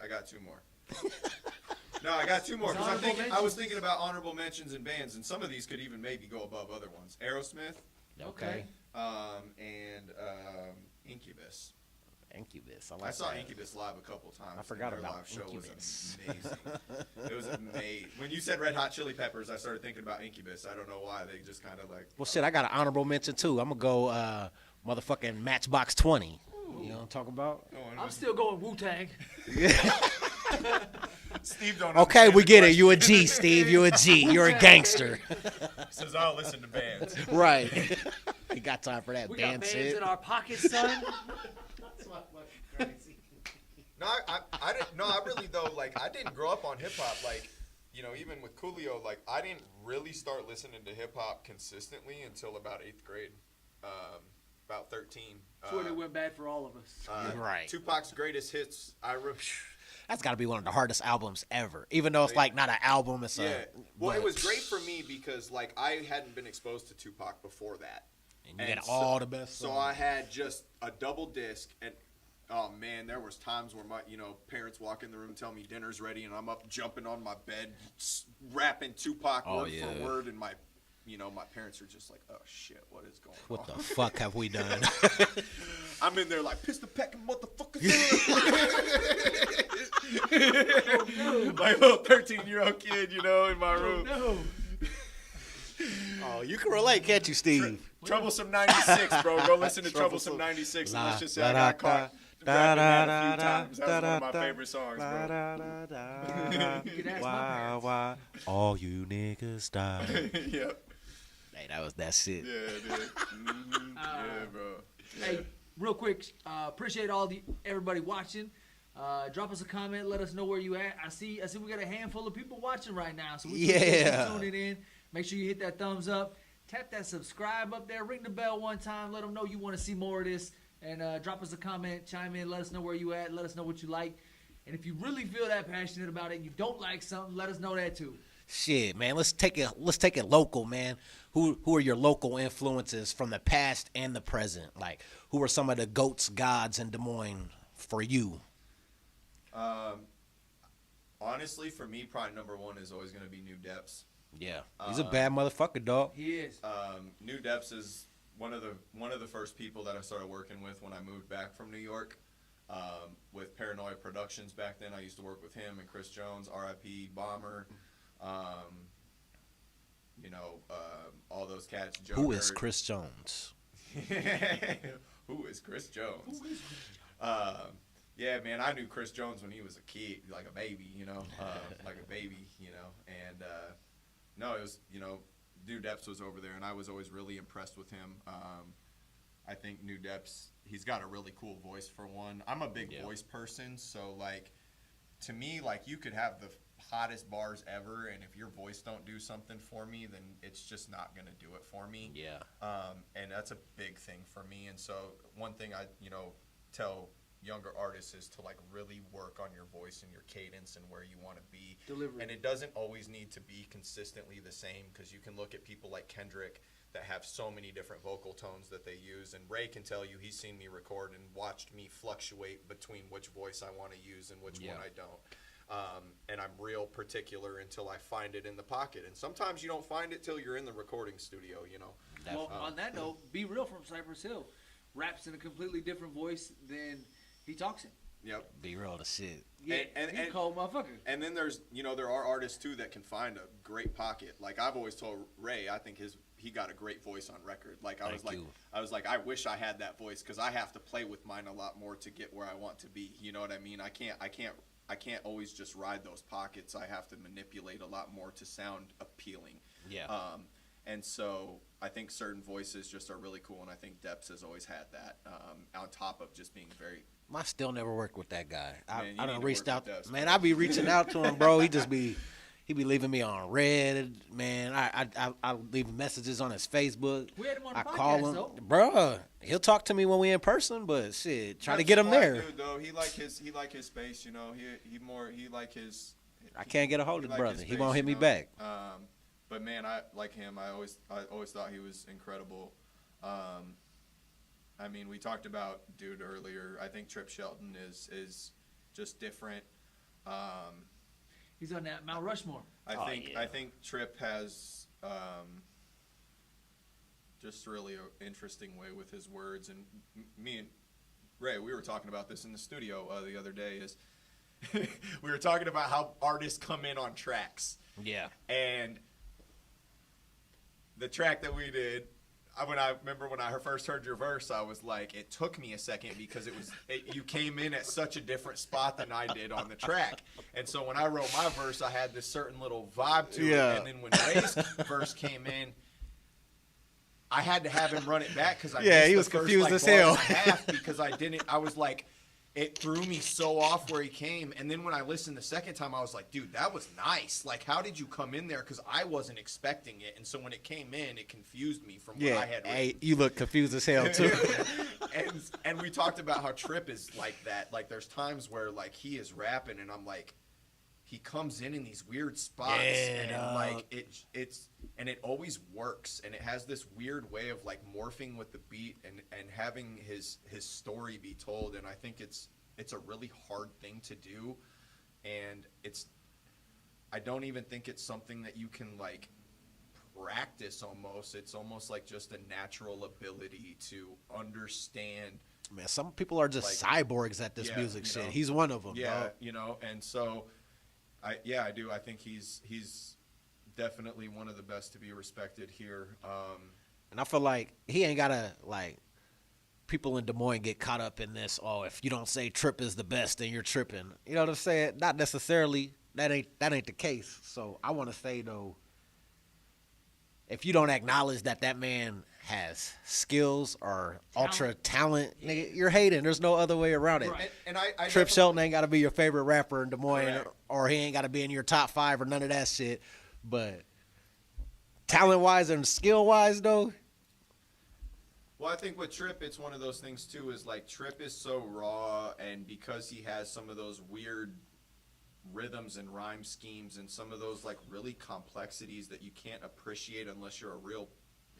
No, I got 2 more because Honorable I was thinking about honorable mentions and bands, and some of these could even maybe go above other ones. Aerosmith, Okay. and Incubus. Incubus. I saw Incubus live a couple times. I forgot and their about live show Incubus. was amazing. It was amazing. When you said Red Hot Chili Peppers, I started thinking about Incubus. I don't know why. They just kind of like. Well, shit, I got an honorable mention too. I'm gonna go motherfucking Matchbox 20. You know what I'm talking about? I'm still going Wu-Tang. Steve don't. Okay, understand we the get it. You a question. G, Steve. You a G. You're a gangster. Says I'll listen to bands. Right. You got time for that We band got bands shit. in our pockets, son. That's what fucking crazy. No, I didn't. No, I really though. Like, I didn't grow up on hip hop. Like, you know, even with Coolio, like, I didn't really start listening to hip hop consistently until about 8th grade. About 13. That's when it went bad for all of us. Right. Tupac's greatest hits. That's got to be one of the hardest albums ever. Even though it's like not an album, it's Yeah. a. Well, it but- was great for me because like I hadn't been exposed to Tupac before that. And you And got all the best. So I had just a double disc, and oh man, there was times where my parents walk in the room and tell me dinner's ready, and I'm up jumping on my bed, rapping Tupac word for word, and my parents are just like, oh shit, what is going on? What the fuck have we done? I'm in there like pistol packing motherfuckers. Like a little 13-year-old kid, in my room. No. Oh, you can relate, can't you, Steve? Troublesome 96, bro. Go listen to Troublesome 96. And let's just say I got caught rapping that a few times. That was one of my favorite songs, bro. You can ask my parents. All you niggas die. Yep. Hey, that was that shit. Yeah, dude. Yeah, bro. Yeah. Hey, real quick, appreciate everybody watching. Drop us a comment. Let us know where you at. I see we got a handful of people watching right now. So we appreciate Yeah. you tuning in. Make sure you hit that thumbs up. Tap that subscribe up there. Ring the bell one time. Let them know you want to see more of this. And drop us a comment. Chime in. Let us know where you at. Let us know what you like. And if you really feel that passionate about it and you don't like something, let us know that too. Shit, man. Let's take it local, man. Who are your local influences from the past and the present? Like, who are some of the goats, gods in Des Moines for you? Honestly, for me, probably number one is always going to be New Depths. Yeah, he's a bad motherfucker, dog. He is. New Depths is one of the first people that I started working with when I moved back from New York. With Paranoia Productions back then, I used to work with him and Chris Jones, R.I.P. Bomber. All those cats. Joe Who is Dirt. Chris Jones? Who is Chris Jones? Yeah, man, I knew Chris Jones when he was a kid, like a baby, and no, it was, New Depths was over there, and I was always really impressed with him. I think New Depths, he's got a really cool voice for one. I'm a big voice person, so like, to me, like, you could have the hottest bars ever, and if your voice don't do something for me, then it's just not gonna do it for me. Yeah. And that's a big thing for me. And so one thing I tell younger artists is to like really work on your voice and your cadence and where you want to be. Delivery. And it doesn't always need to be consistently the same, because you can look at people like Kendrick that have so many different vocal tones that they use. And Ray can tell you, he's seen me record and watched me fluctuate between which voice I want to use and which one I don't. And I'm real particular until I find it in the pocket. And sometimes you don't find it till you're in the recording studio, Well, on that note, Be Real from Cypress Hill raps in a completely different voice than he talks in. Yep. Be Real to shit. Yeah, he's a cold motherfucker. And then there's, there are artists too that can find a great pocket. Like I've always told Ray, I think he got a great voice on record. Like I was like, I wish I had that voice, because I have to play with mine a lot more to get where I want to be. You know what I mean? I can't always just ride those pockets. I have to manipulate a lot more to sound appealing. Yeah. And so I think certain voices just are really cool, and I think Depths has always had that. On top of just being very. I still never worked with that guy. Man, I done reached out. Depths, man, I be reaching out to him, bro. He be leaving me on red. Man, I leave messages on his Facebook. We had him on the I podcast, call him, though. bro. He'll talk to me when we in person, but shit, try to That's get him smart there. Dude, though. He like his space, He like his. I can't get a hold of the like brother. his He space, won't hit me back. But man, I like him. I always thought he was incredible. I mean, we talked about Dude earlier. I think Trip Shelton is just different. He's on that Mount Rushmore. I think Trip has just really an interesting way with his words. And me and Ray, we were talking about this in the studio the other day. Is we were talking about how artists come in on tracks. Yeah. And the track that we did, I remember when I first heard your verse, I was like, it took me a second, because you came in at such a different spot than I did on the track. And so when I wrote my verse, I had this certain little vibe to it. And then when Ray's verse came in, I had to have him run it back, because he was confused as hell. Because I was like, it threw me so off where he came. And then when I listened the second time, I was like, dude, that was nice. Like, how did you come in there? Because I wasn't expecting it. And so when it came in, it confused me from what I had written. Hey, you look confused as hell, too. and we talked about how Trip is like that. Like, there's times where, like, he is rapping, and I'm like, he comes in these weird spots. And, like, and it always works. And it has this weird way of, like, morphing with the beat and having his story be told. And I think it's a really hard thing to do. And I don't even think it's something that you can, like, practice almost. It's almost like just a natural ability to understand. Man, some people are just cyborgs at this music shit. He's one of them. Yeah, dog. And so, I do. I think he's definitely one of the best to be respected here. And I feel like he ain't gotta, like, people in Des Moines get caught up in this. Oh, if you don't say Trip is the best, then you're tripping. You know what I'm saying? Not necessarily. That ain't the case. So I want to say, though, if you don't acknowledge that man has skills or ultra talent, nigga, you're hating. There's no other way around it. Right. And I Trip Shelton ain't got to be your favorite rapper in Des Moines, Correct. or he ain't got to be in your top 5 or none of that shit. But talent-wise and skill-wise, though, Well, I think with Trip, it's one of those things, too, is like Trip is so raw, and because he has some of those weird rhythms and rhyme schemes and some of those, like, really complexities that you can't appreciate unless you're a real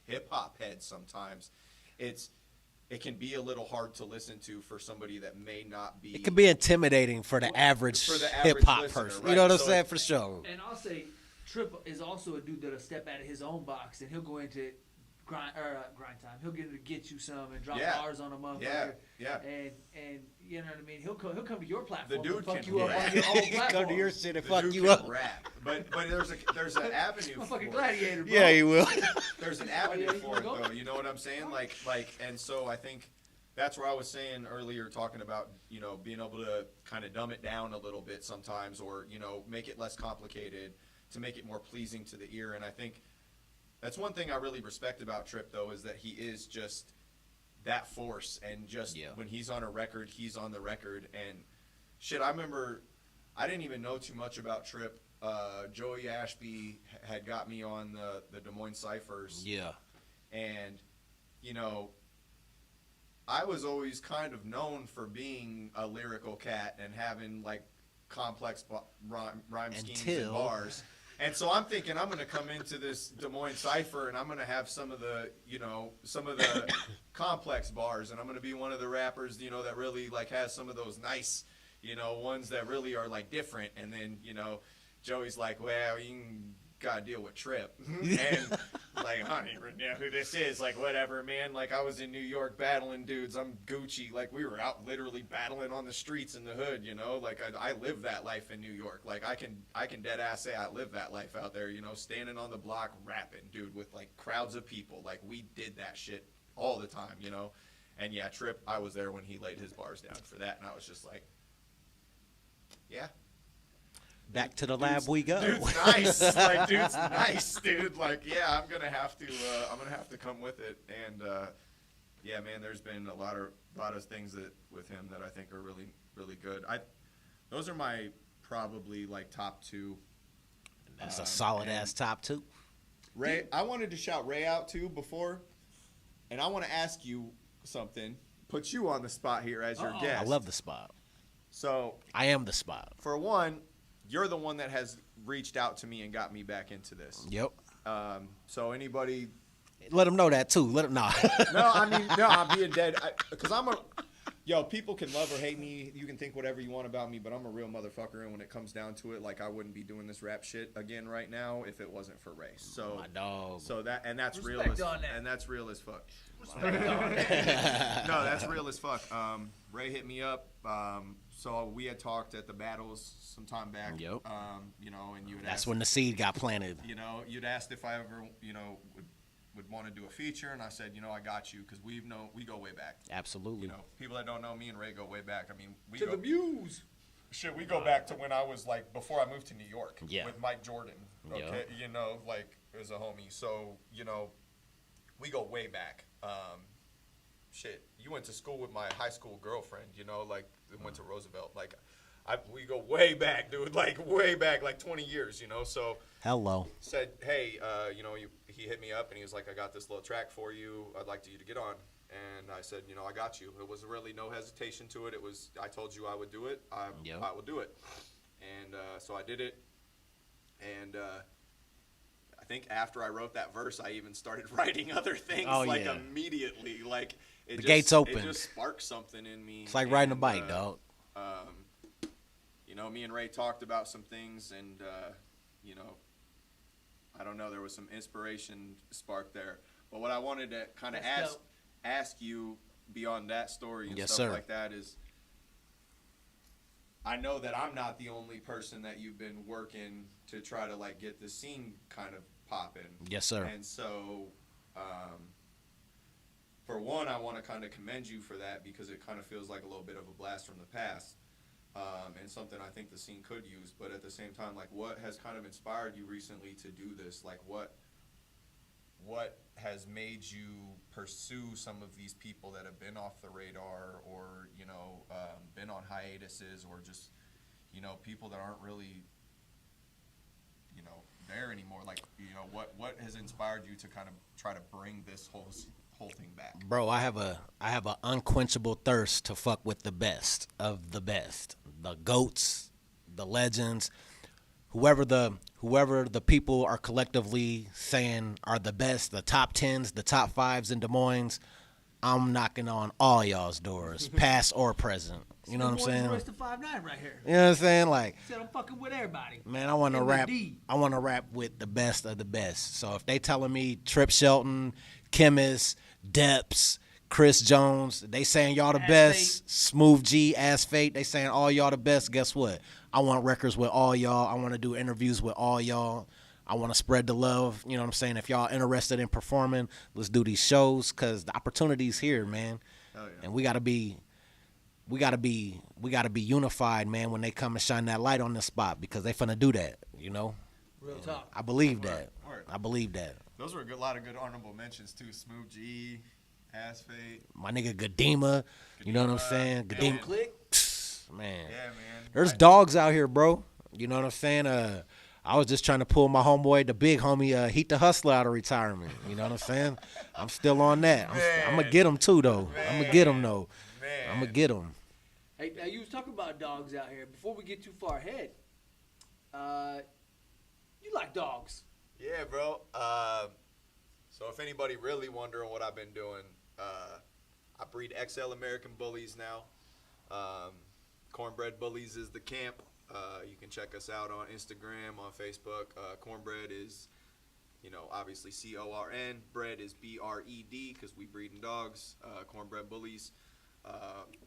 hip-hop head sometimes, it can be a little hard to listen to for somebody that may not be... it can be intimidating for the average hip-hop listener, person. right? You know what I'm So saying? For sure. And I'll say, Trip is also a dude that'll step out of his own box, and he'll go into grind time. He'll get you some and drop Yeah. bars on a motherfucker. Yeah. And you know what I mean. He'll come to your platform. The dude and fuck can you up rap. on your own platform. Come to your shit and The fuck dude you can up. rap. But there's an avenue I'm a for fucking it. gladiator, bro. Yeah, he will. There's an avenue you for it go? though. You know what I'm saying? Like, and so I think that's where I was saying earlier, talking about, you know, being able to kind of dumb it down a little bit sometimes, or, you know, make it less complicated to make it more pleasing to the ear. And I think that's one thing I really respect about Trip though, is that he is just that force, and just when he's on a record, he's on the record. And shit, I remember I didn't even know too much about Trip. Joey Ashby had got me on the Des Moines Cyphers. Yeah. And, you know, I was always kind of known for being a lyrical cat and having like complex rhyme schemes and bars. And so I'm thinking I'm going to come into this Des Moines Cypher and I'm going to have some of the complex bars, and I'm going to be one of the rappers, you know, that really like has some of those nice, you know, ones that really are like different. And then, you know, Joey's like, well, you gotta deal with Trip. And like, I don't even know who this is. Like, whatever, man. Like, I was in New York battling dudes. I'm Gucci. Like, we were out literally battling on the streets in the hood, you know? Like, I live that life in New York. Like, I can dead ass say I live that life out there, you know, standing on the block rapping, dude, with like crowds of people. Like, we did that shit all the time, you know? And yeah, Trip, I was there when he laid his bars down for that, and I was just like, yeah. Back to the lab we go. Dude's nice. Like, dude's nice, dude. Like, yeah, I'm gonna have to come with it. And yeah, man, there's been a lot of things that with him that I think are really, really good. Those are my probably like top two. That's a solid ass top two. Ray, I wanted to shout Ray out too before, and I want to ask you something. Put you on the spot here as your guest. I love the spot. So I am the spot. For one, you're the one that has reached out to me and got me back into this. Yep. So anybody, let them know that too. Let them know. No, I mean, no, I'm being dead. Because people can love or hate me. You can think whatever you want about me, but I'm a real motherfucker. And when it comes down to it, like, I wouldn't be doing this rap shit again right now if it wasn't for Ray. So my dog. So that's real Respect as, on that. and that's real as fuck. Respect on that. No, that's real as fuck. Ray hit me up. So we had talked at the battles some time back. Yep. You know, and you had That's asked, when the seed got planted. you know, you'd asked if I ever, you know, would want to do a feature, and I said, you know, I got you, because we go way back. Absolutely. You know, people that don't know, me and Ray go way back. I mean, we To go, the muse. shit, we go back to when I was like before I moved to New York. Yeah. With Mike Jordan. Okay, Yeah. you know, like as a homie. So you know, we go way back. Shit, you went to school with my high school girlfriend. You know, like went to Roosevelt. Like, we go way back, dude. Like way back, like 20 years. You know, so. Hello. Said, hey, you know, he hit me up and he was like, I got this little track for you. I'd like you to get on. And I said, you know, I got you. It was really no hesitation to it. It was, I told you I would do it. I will do it. And so I did it. And I think after I wrote that verse, I even started writing other things immediately. Like the gates opened. It just sparked something in me. It's like riding a bike, dog. You know, me and Ray talked about some things, and you know, I don't know, there was some inspiration sparked there. But what I wanted to kind of ask you beyond that story and stuff like that is, I know that I'm not the only person that you've been working to try to like get the scene kind of popping. Yes, sir. And so, for one, I want to kind of commend you for that, because it kind of feels like a little bit of a blast from the past. And something I think the scene could use. But at the same time, like, what has kind of inspired you recently to do this? Like, what has made you pursue some of these people that have been off the radar, or, you know, been on hiatuses, or just, you know, people that aren't really, you know, there anymore? Like, you know, what has inspired you to kind of try to bring this whole thing back? Bro, I have a unquenchable thirst to fuck with the best of the best. The GOATs, the legends, whoever the people are collectively saying are the best, the top 10s, the top 5s in Des Moines. I'm knocking on all y'all's doors, past or present. You know what I'm saying? Rest of 5'9" right here. You know what I'm saying? Like, Said I'm fucking with everybody. man, I want to rap. I want to rap with the best of the best. So if they telling me Trip Shelton, Kemyst, Depps, Chris Jones. They saying y'all the Ass best. Fate. Smooth G, Ass Fate. They saying all y'all the best. Guess what? I want records with all y'all. I want to do interviews with all y'all. I want to spread the love. You know what I'm saying? If y'all interested in performing, let's do these shows because the opportunity's here, man. Hell yeah. And we gotta be unified, man, when they come and shine that light on this spot because they finna do that, you know? Real talk. I believe that. Word. I believe that. Those were a lot of good honorable mentions too. Smooth G, Ass Fate. My nigga Gadima, you know what I'm saying? Man. Gadima, Click. man. Yeah, man. There's dogs out here, bro. You know what I'm saying? I was just trying to pull my homeboy, the big homie, Heat the Hustler out of retirement. You know what I'm saying? I'm still on that. I'm gonna get him too, though. I'm gonna get him though. Man. I'm gonna get him. Hey, now you was talking about dogs out here. Before we get too far ahead, you like dogs. Yeah, bro. So if anybody really wondering what I've been doing, I breed XL American Bullies now. Cornbread Bullies is the camp. You can check us out on Instagram, on Facebook. Cornbread is, obviously CORN. Bread is BRED because we breeding dogs. Cornbread Bullies.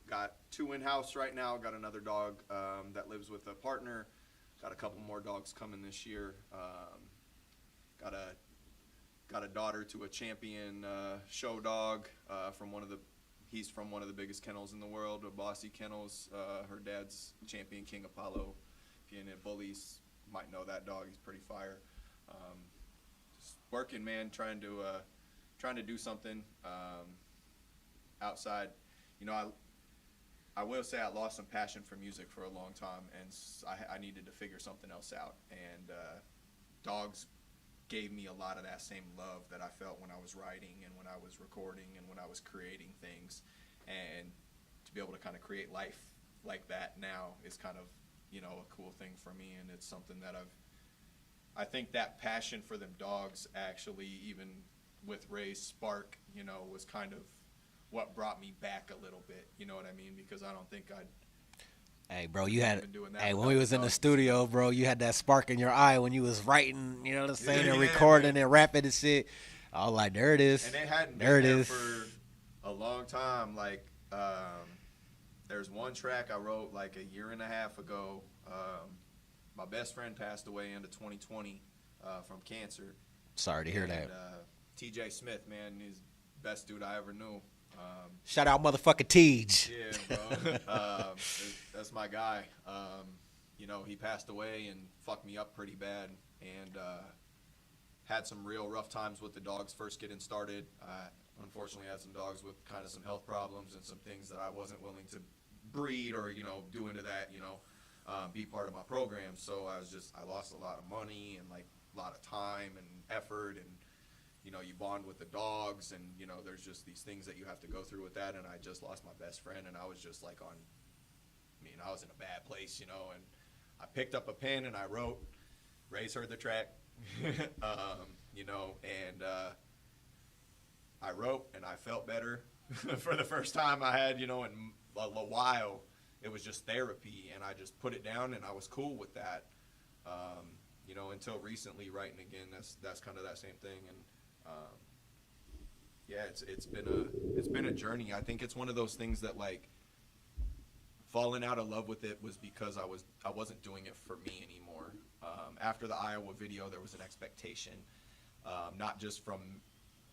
Got 2 in-house right now. Got another dog that lives with a partner. Got a couple more dogs coming this year. Got a daughter to a champion show dog he's from one of the biggest kennels in the world, Bossy Kennels. Her dad's champion King Apollo. If you're into bullies, might know that dog. He's pretty fire. Just working, man, trying to do something outside. I will say I lost some passion for music for a long time, and I needed to figure something else out. And dogs gave me a lot of that same love that I felt when I was writing and when I was recording and when I was creating things. And to be able to kind of create life like that now is kind of, a cool thing for me. And it's something that I think that passion for them dogs actually, even with Ray's spark, was kind of what brought me back a little bit. You know what I mean? Because I don't think I'd. Hey, bro, you had. been doing that Hey, when without we was in the dogs. studio, bro, you had that spark in your eye when you was writing. You know what I'm saying? Yeah, and yeah, recording man. and rapping and shit. I was like, there it is. And it hadn't been There it there is. for a long time. Like, there's one track I wrote like a year and a half ago. My best friend passed away into 2020 from cancer. Sorry to hear And, that. TJ Smith, man, he's the best dude I ever knew. Shout out, motherfucking Tej. Yeah, bro. That's my guy. He passed away and fucked me up pretty bad. And had some real rough times with the dogs first getting started. Unfortunately, had some dogs with kind of some health problems and some things that I wasn't willing to breed or, do into that, be part of my program. So I lost a lot of money and like a lot of time and effort, and you bond with the dogs, and there's just these things that you have to go through with that. And I just lost my best friend, and I was just like I was in a bad place, and I picked up a pen and I wrote. Ray's heard the track, and I wrote and I felt better for the first time I had, in a while. It was just therapy, and I just put it down, and I was cool with that. Until recently, writing again, that's kind of that same thing. And yeah, it's been a journey. I think it's one of those things that, like, falling out of love with it was because I wasn't doing it for me anymore. After the Iowa video, there was an expectation, not just from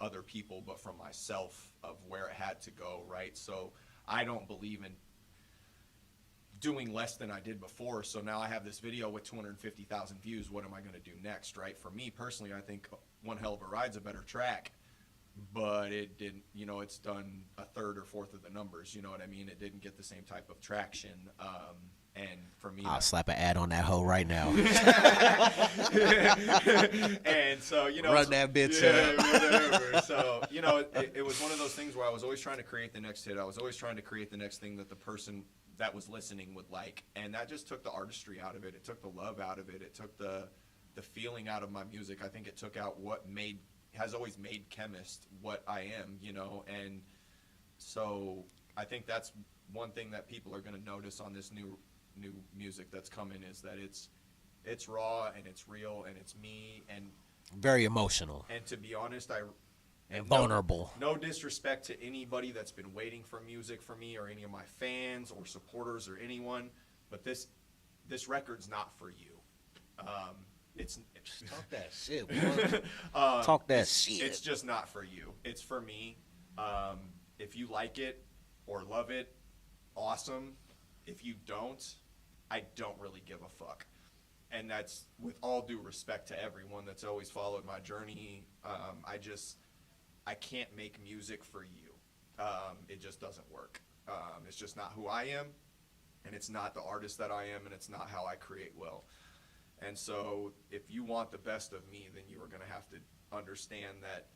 other people, but from myself, of where it had to go, right? So I don't believe in doing less than I did before. So now I have this video with 250,000 views. What am I going to do next, right? For me personally, I think One Hell of a Ride's a better track, but it didn't, it's done a third or fourth of the numbers. You know what I mean? It didn't get the same type of traction. And for me, I'll slap an ad on that hoe right now. and so, Run that bitch yeah, up. whatever. So, it was one of those things where I was always trying to create the next hit. I was always trying to create the next thing that the person that was listening would like. And that just took the artistry out of it. It took the love out of it. It took the feeling out of my music. I think it took out what has always made Kemyst what I am, And so I think that's one thing that people are going to notice on this new music that's coming, is that it's raw and it's real and it's me. And Very emotional. to be honest, And vulnerable. No disrespect to anybody that's been waiting for music from me or any of my fans or supporters or anyone, but this record's not for you. It's Talk that shit, boy. Talk that shit. It's just not for you. It's for me. If you like it or love it, awesome. If you don't, I don't really give a fuck. And that's with all due respect to everyone that's always followed my journey. I can't make music for you. It just doesn't work. It's just not who I am, and it's not the artist that I am, and it's not how I create well. And so if you want the best of me, then you are going to have to understand that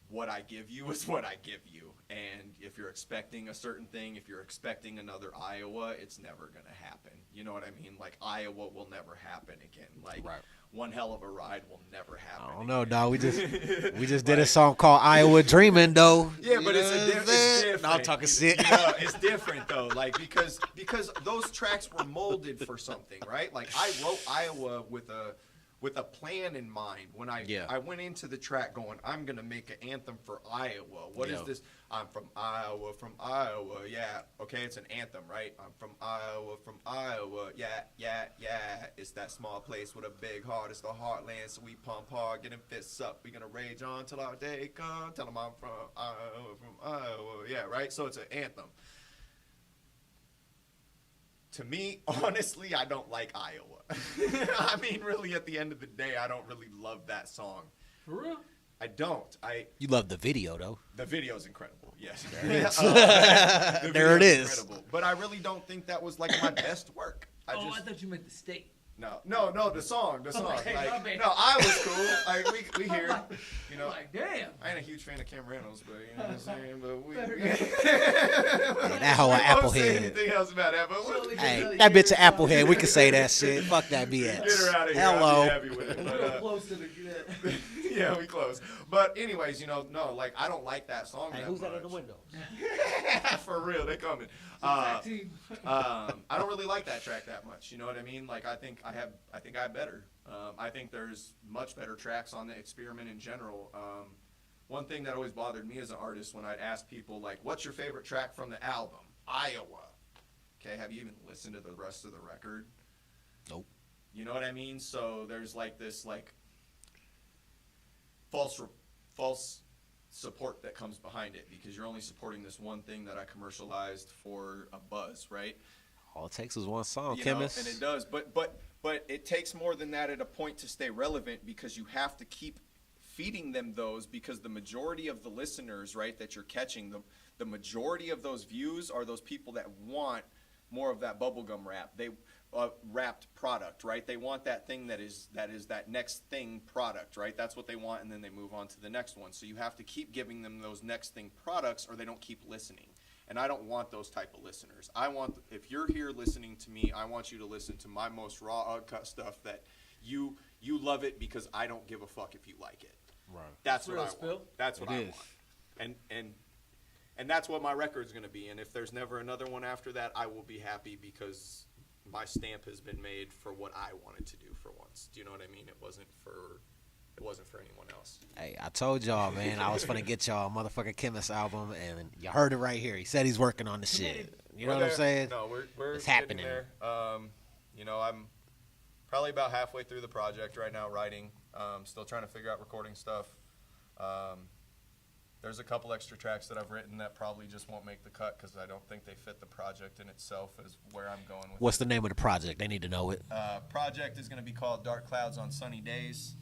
what I give you is what I give you. And if you're expecting a certain thing, if you're expecting another Iowa, it's never going to happen. You know what I mean? Like, Iowa will never happen again. Like, Right. One Hell of a Ride will never happen I don't know, again. dog. We just did a song called Iowa Dreamin', though. Yeah, You but know it's what I'm it's saying? different. No, I'm talking shit. You know, it's different though, like because those tracks were molded for something, right? Like I wrote Iowa with a plan in mind when I went into the track going, I'm gonna make an anthem for Iowa. What is this? I'm from Iowa, yeah. Okay, it's an anthem, right? I'm from Iowa, yeah. It's that small place with a big heart. It's the heartland, so we pump hard, getting fists up. We gonna rage on till our day come. Tell them I'm from Iowa, yeah, right? So it's an anthem. To me, honestly, I don't like Iowa. I mean, really, at the end of the day, I don't really love that song. For real? I don't. You love the video, though. The video's incredible. Yes, There video's it is. Incredible. But I really don't think that was like my best work. I thought you meant the state. No, the song. Okay, my bad. No, I was cool. Like we hear, you know. Like, damn. I ain't a huge fan of Cam Reynolds, but you know what I'm saying. But we. That hoe an I won't say applehead. anything else about that, but Surely Hey, Really that bitch an good. applehead. We can say that shit. Fuck that BS. get her out of here. Hello. I'll be happy with it. A But, little close to the. yeah, we close. But anyways, you know, no, like I don't like that song. Hey, that who's that much. in the window? For real, they coming. Tag team. I don't really like that track that much. You know what I mean? Like I think I have better. I think there's much better tracks on the experiment in general. One thing that always bothered me as an artist when I'd ask people like, "What's your favorite track from the album?" Iowa. Okay, have you even listened to the rest of the record? Nope. You know what I mean? So there's like this like false support that comes behind it because you're only supporting this one thing that I commercialized for a buzz, right? All it takes is one song, You know, Kemyst. and it does, but it takes more than that at a point to stay relevant because you have to keep feeding them those because the majority of the listeners, right, that you're catching, the majority of those views are those people that want more of that bubblegum rap. They wrapped product, right? They want that thing that is that next thing product, right? That's what they want, and then they move on to the next one. So you have to keep giving them those next thing products, or they don't keep listening. And I don't want those type of listeners. I want, if you're here listening to me, I want you to listen to my most raw, uncut stuff that you love it because I don't give a fuck if you like it. Right. That's what I Real spill. want. That's what It I is. want. And that's what my record's going to be. And if there's never another one after that, I will be happy because my stamp has been made for what I wanted to do for once. Do you know what I mean? It wasn't for anyone else. Hey, I told y'all, man, I was finna get y'all a motherfucking Kemyst album, and you heard it right here. He said he's working on the shit. You know We're what I'm there. saying? No, we're It's getting happening. there. You know, I'm probably about halfway through the project right now, writing. Still trying to figure out recording stuff. There's a couple extra tracks that I've written that probably just won't make the cut because I don't think they fit the project in itself as where I'm going with What's the name of the project? They need to know it. project is going to be called Dark Clouds on Sunny Days.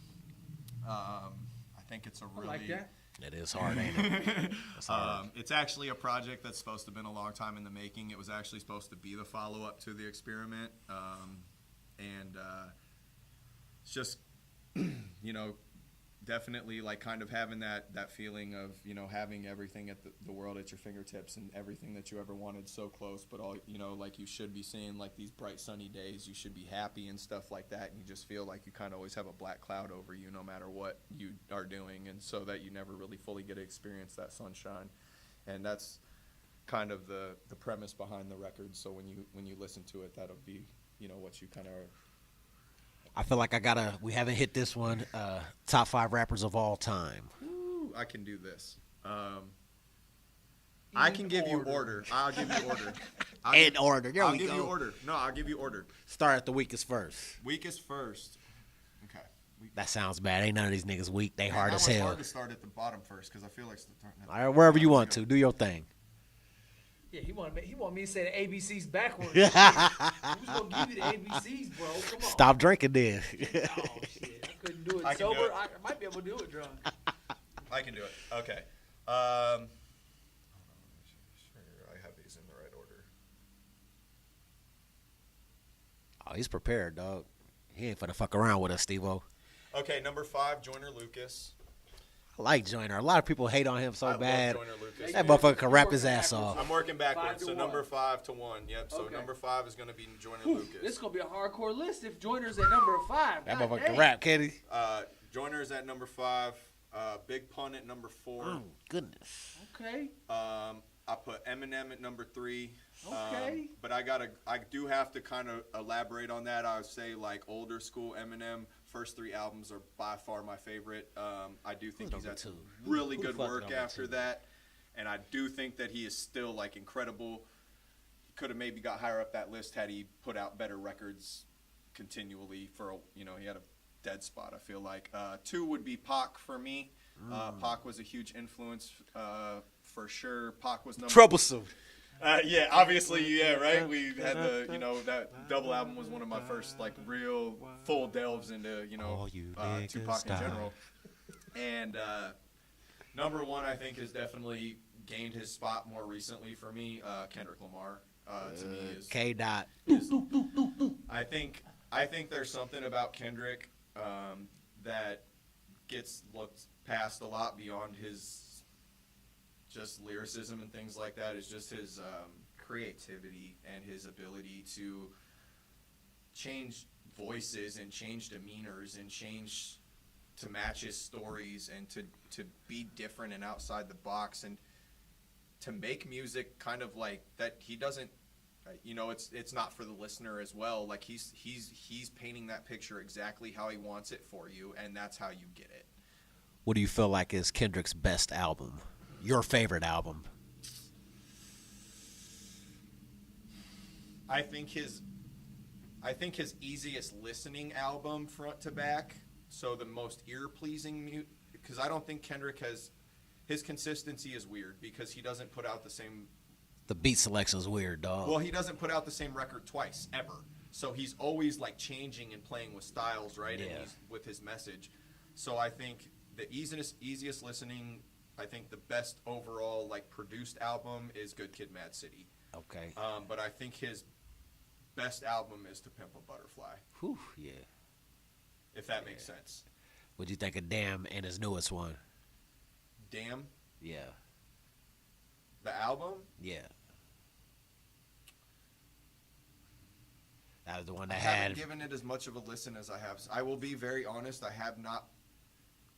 I think it's a really I like that. It is hard, ain't it? It's hard. It's actually a project that's supposed to have been a long time in the making. It was actually supposed to be the follow-up to the experiment. It's just, you know, definitely like kind of having that feeling of, you know, having everything at the world at your fingertips and everything that you ever wanted so close, but all, you know, like you should be seeing like these bright sunny days, you should be happy and stuff like that, and you just feel like you kind of always have a black cloud over you no matter what you are doing, and so that you never really fully get to experience that sunshine. And that's kind of the premise behind the record. So when you listen to it, that'll be, you know, what you kind of I feel like we haven't hit this one. Top 5 rappers of all time. I can do this. I can give you order. I'll give you order. In order. There I'll we give go. you order. No, I'll give you order. Start at the weakest first. Weakest first. Okay. That sounds bad. Ain't none of these niggas weak. They Man, hard that as was hell. hard to start at the bottom first because I feel like starting at the All right, wherever you want to. Do your thing. Yeah, he want me to say the ABCs backwards. Who's gonna give you the ABCs, bro? Come on. Stop drinking then. Oh shit, I couldn't do it I can do sober. it. I might be able to do it drunk. I can do it. Okay. Hold on, make sure I have these in the right order. Oh, he's prepared, dog. He ain't finna fuck around with us, Steve-O. Okay, number 5, Joyner Lucas. I like Joyner. A lot of people hate on him so I bad. love Joyner Lucas. That motherfucker can rap his ass off. I'm working backwards, 5 to so 1. number 5 to 1. Yep. So Okay. number 5 is gonna be Joyner Whew, Lucas. this is gonna be a hardcore list if Joyner's at number 5. That God motherfucker dang. can rap, can he? Joyner's at number 5. Big Pun at number 4. Oh, goodness. Okay. I put Eminem at number 3. Okay. But I do have to kind of elaborate on that. I would say like older school Eminem. First 3 albums are by far my favorite. I do think Who's he's had number some 2? really Who good fucked work number after 2? that, and I do think that he is still like incredible. He could have maybe got higher up that list had he put out better records continually. He had a dead spot. I feel like 2 would be Pac for me. Pac was a huge influence for sure. Pac was number Troublesome. yeah, obviously, yeah, right. We had that double album was one of my first like real full delves into All you Tupac niggas in general. And number 1, I think, has definitely gained his spot more recently for me. Kendrick Lamar to me is K. Dot. I think there's something about Kendrick that gets looked past a lot beyond his just lyricism and things like that. It's just his creativity and his ability to change voices and change demeanors and change to match his stories and to be different and outside the box and to make music kind of like that. He doesn't it's not for the listener as well. Like he's painting that picture exactly how he wants it for you, and that's how you get it. What do you feel like is Kendrick's best album? Your favorite album? I think his easiest listening album front to back, so the most ear pleasing because I don't think Kendrick his consistency is weird because he doesn't put out the same. The beat selection's weird, dog. Well, he doesn't put out the same record twice ever, so he's always like changing and playing with styles, right? Yeah. And he's with his message. So I think the easiest listening. I think the best overall like produced album is Good Kid, Mad City. Okay. But I think his best album is To Pimp a Butterfly. Whew, yeah. If that makes sense. What'd you think of Damn and his newest one? Damn, Yeah. the album. Yeah. That was the one that I had. haven't given it as much of a listen as I have. I will be very honest. I have not.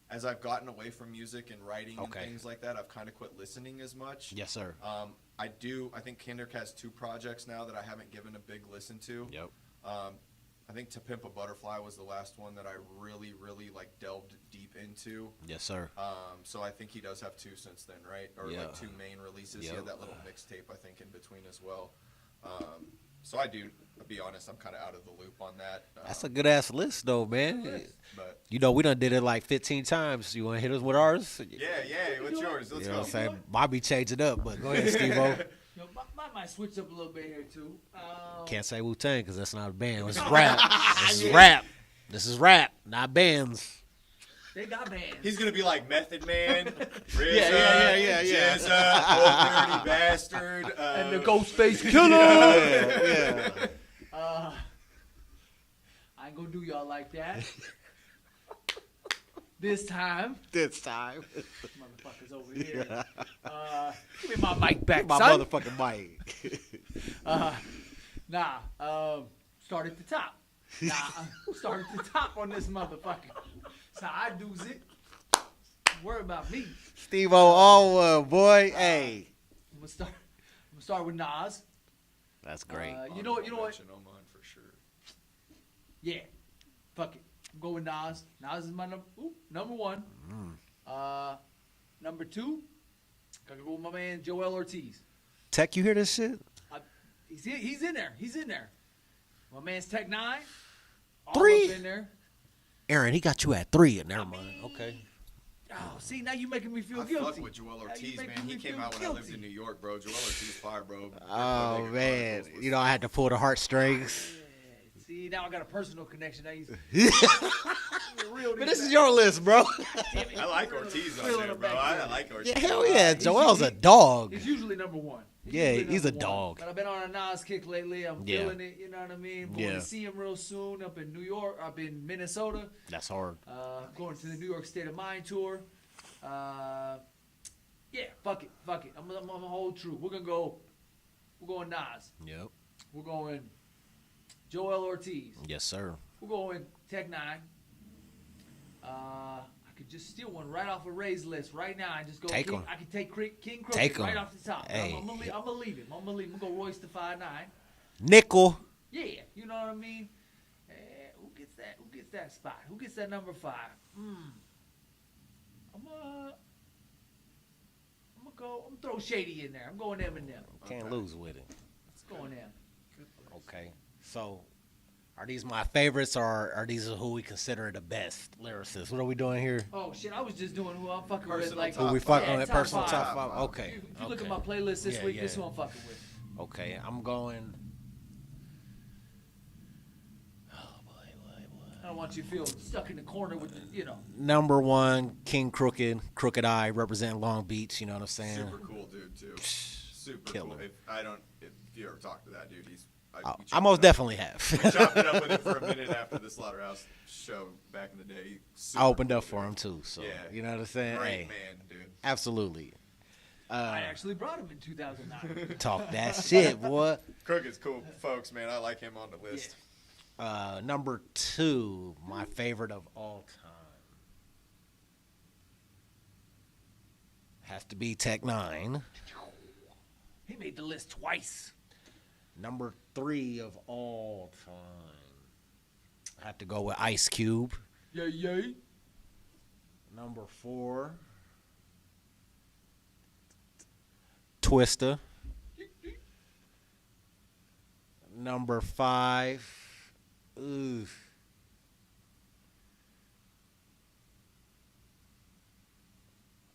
As I've gotten away from music and writing and things like that, I've kind of quit listening as much. Yes, sir. I think Kendrick has 2 projects now that I haven't given a big listen to. Yep. I think To Pimp a Butterfly was the last one that I really, really like delved deep into. Yes, sir. So I think he does have 2 since then, right? Or Yeah. like 2 main releases. He Yep. had that little mixtape, I think, in between as well. So I'll be honest, I'm kind of out of the loop on that. That's a good ass list, though, man. But You know, we done did it like 15 times. You want to hit us with ours? yeah. What's yours? Let's You know go. what I'm saying? Might be changing up, but go ahead, Steve-O. Mine might switch up a little bit here too. Can't say Wu-Tang because that's not a band. This is rap. This is rap, not bands. They got bands. He's gonna be like Method Man, RZA, yeah. Jizza, Old Dirty Bastard, and the Ghostface Killer. Yeah. I ain't gonna do y'all like that. This time, motherfuckers over here. Give me my mic back, My son. motherfucking mic. Start at the top. Start at the top on this motherfucker. That's how I do's it. Don't worry about me. Steve-O, all boy. Hey. I'm gonna start with Nas. That's great. You know what? Mention Oman for sure. Yeah. Fuck it. I'm going with Nas. Nas is my number 1. Number 2, gotta go with my man Joel Ortiz. Tech, you hear this shit? He's in there. He's in there. My man's Tech 9. All 3? up in there. Aaron, he got you at 3. Never mind. Okay. Oh, see, now you making me feel I guilty. fuck with Joel Now you Ortiz, making man. me He came feel out when I lived guilty. in New York, bro. Joel Ortiz fire, bro. Oh man, you know I had to pull the heartstrings. Yeah, see, now I got a personal connection. Now he's But this is your list, bro. I like Ortiz on there, bro. I like Ortiz. Yeah, hell yeah, Joel's a dog. He's usually number 1. Yeah, usually he's a number 1. dog. But I've been on a Nas kick lately. I'm Yeah. feeling it. You know what I mean? Going Yeah. to see him real soon up in New York, up in Minnesota. That's hard. Going to the New York State of Mind tour. Yeah, fuck it. I'm gonna hold true. We're going Nas. Yep. We're going Joel Ortiz. Yes, sir. We're going Tech 9. I could just steal one right off of Ray's list right now and just go. Take King, 'em. I could take King Crooked Take 'em. right off the top. Hey. I'm gonna leave him. I'm gonna go Royce the 5'9". Nickel. Yeah, you know what I mean. Who gets that? Who gets that spot? Who gets that number 5? I'm gonna throw Shady in there. I'm going Eminem. Can't lose with it. Let's go in there. Okay. So, are these my favorites, or are these who we consider the best lyricists? What are we doing here? Oh shit! I was just doing who I'm fucking with. Personal Like Who we Top fucking yeah, with? top Personal five. top 5. Okay. If you look okay. at my playlist this Yeah, week, yeah. this is who I'm fucking with. Okay, I'm going. Oh boy. I don't want you to feel stuck in the corner with the, Number 1, King Crooked, Crooked Eye, representing Long Beach. You know what I'm saying? Super cool dude too. Super Killer. cool. If you ever talk to that dude, I most definitely have. chopped it up with him for a minute after the Slaughterhouse show back in the day. I opened Super up cool for dude. him too. So Yeah. you know what I'm saying? Great Hey, man, dude. absolutely. I actually brought him in 2009. Talk that shit, boy. Crooked's cool, folks, man. I like him on the list. Number 2, my favorite of all time, has to be Tech 9. He made the list twice. Number 3 of all time, I have to go with Ice Cube. Yay. Number 4, Twista. Number 5, ooh.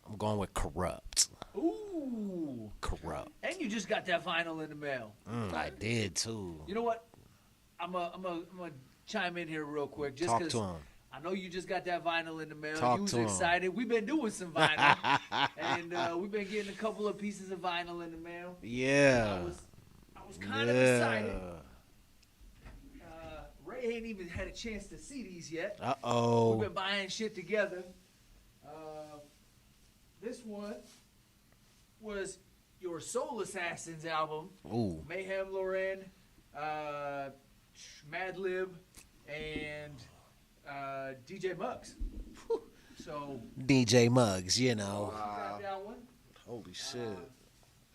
I'm going with Corrupt. Ooh. Corrupt. And you just got that vinyl in the mail. I did too. You know what? I'm gonna chime in here real quick, just Talk because to him. I know you just got that vinyl in the mail. Talk you was to him. excited. We've been doing some vinyl, and we've been getting a couple of pieces of vinyl in the mail. Yeah. I was kind of excited. Ray ain't even had a chance to see these yet. We've Uh-oh. been buying shit together. This one was your Soul Assassins album. Ooh. Mayhem Lauren, Madlib, and DJ Muggs. So DJ Muggs, you know. you got that one. Holy shit.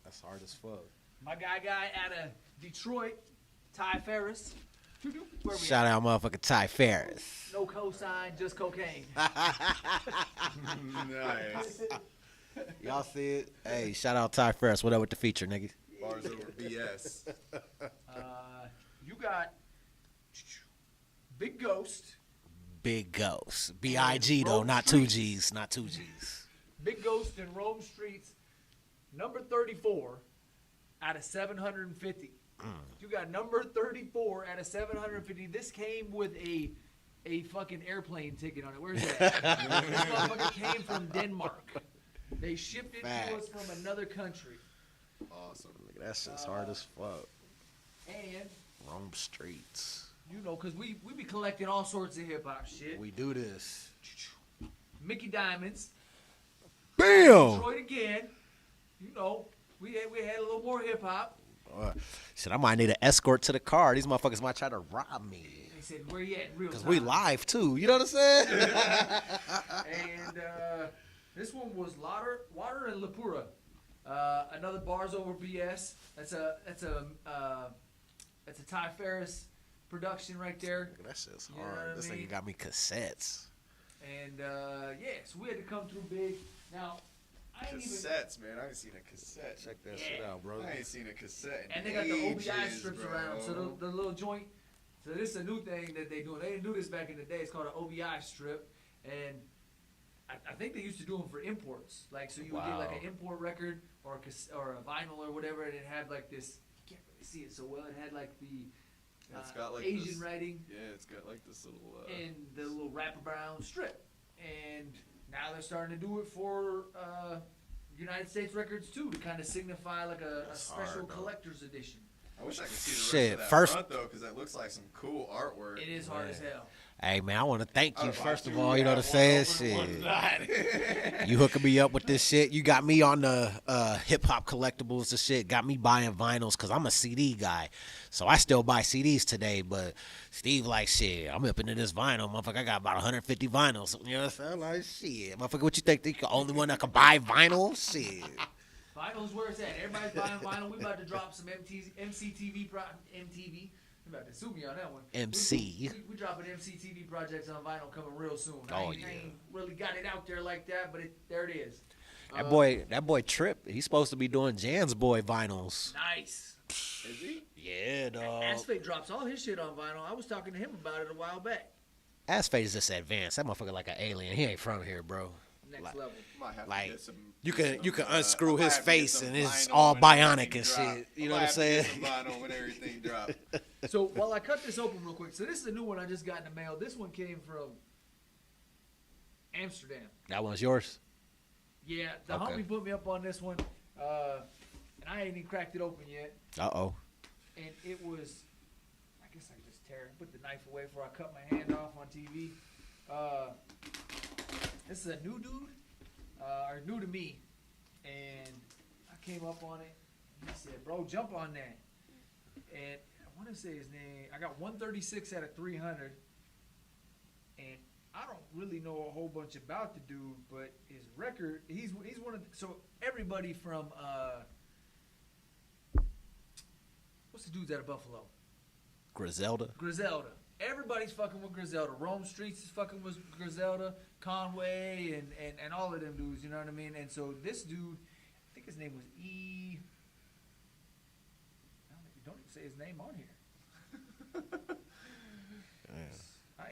That's hard as fuck. My guy out of Detroit, Ty Ferris. Where we Shout at? out motherfucking Ty Ferris. No cosign, just cocaine. Nice. Y'all see it? Hey, shout out Ty Ferris. What up with the feature, nigga? Bars over BS. You got Big Ghost. Big Ghost. B.I.G. though, not 2 G's. Not 2 G's. Big Ghost in Rome Streets, number 34 out of 750. You got number 34 out of 750. This came with a fucking airplane ticket on it. Where's that? This motherfucker came from Denmark. They shipped it to us Facts. from another country. Awesome. That shit's hard as fuck. And, Rome streets. you know, because we be collecting all sorts of hip-hop shit. We do this. Mickey Diamonds. Bam! Detroit again. You know, we had a little more hip-hop. Shit, I might need an escort to the car. These motherfuckers might try to rob me. They said, where you at in real time? Because we live too. You know what I'm saying? And this one was Water and Lapura. Another Bars Over BS. That's a Ty Ferris production right there. That shit's You know what hard. I This mean? nigga got me cassettes. And yeah, so we had to come through big. Now, I ain't even. Cassettes, man. I ain't seen a cassette. Check that Yeah. shit out, bro. I ain't seen a cassette. In And they got the OBI ages, strips bro. around, so the little joint. So this is a new thing that they do. They didn't do this back in the day. It's called an OBI strip, and I think they used to do them for imports. Like, so you would get like Wow. an import record or a vinyl or whatever, and it had like this. You can't really see it so well. It had like the It's got like Asian this, writing Yeah, it's got like this little. and the little wraparound strip. And now they're starting to do it for United States records too, to kind of signify like a That's special hard, though. collector's edition. I wish I could see the rest Shit, of that first- front though, because that looks like some cool artwork. It is hard as hell. Hey man, I want to thank you I'd first of watch all. You know what I'm saying? Shit. You hooking me up with this shit. You got me on the hip hop collectibles and shit. Got me buying vinyls because I'm a CD guy. So I still buy CDs today. But Steve like, shit, I'm up into this vinyl. Motherfucker, I got about 150 vinyls. You know what I'm saying? Like, shit. Motherfucker, what you think? The only one that can buy vinyl? Shit. Vinyl's where it's at. Everybody's buying vinyl. We about to drop some EmceeTV. MTV. You about to sue me on that one. MC. We dropping EmceeTV projects on vinyl coming real soon. Oh, I ain't really got it out there like that, but there it is. That boy Trip, he's supposed to be doing Jan's Boy vinyls. Nice. Is he? Yeah, dog. Asfate drops all his shit on vinyl. I was talking to him about it a while back. Asfate is just advanced. That motherfucker like an alien. He ain't from here, bro. Next Like- level. Might have Like, to get some. You can unscrew I might his have to get face some and it's vinyl all when bionic everything and drop. shit. You I know what might I'm have to saying? get some vinyl when everything drop. So while I cut this open real quick, so this is a new one I just got in the mail. This one came from Amsterdam. That one's yours? Yeah, the Okay. homie put me up on this one, and I ain't even cracked it open yet. Uh-oh. And it was, I guess I can just tear it, put the knife away before I cut my hand off on TV. This is a new dude, or new to me, and I came up on it. And he said, "Bro, jump on that." And I want to say his name. I got 136 out of 300, and I don't really know a whole bunch about the dude, but his record, he's one of so everybody from what's the dudes out of Buffalo? Griselda? Griselda. Everybody's fucking with Griselda. Rome Streets is fucking with Griselda. Conway and all of them dudes, you know what I mean? And so this dude, I think his name was E. Don't even say his name on here. I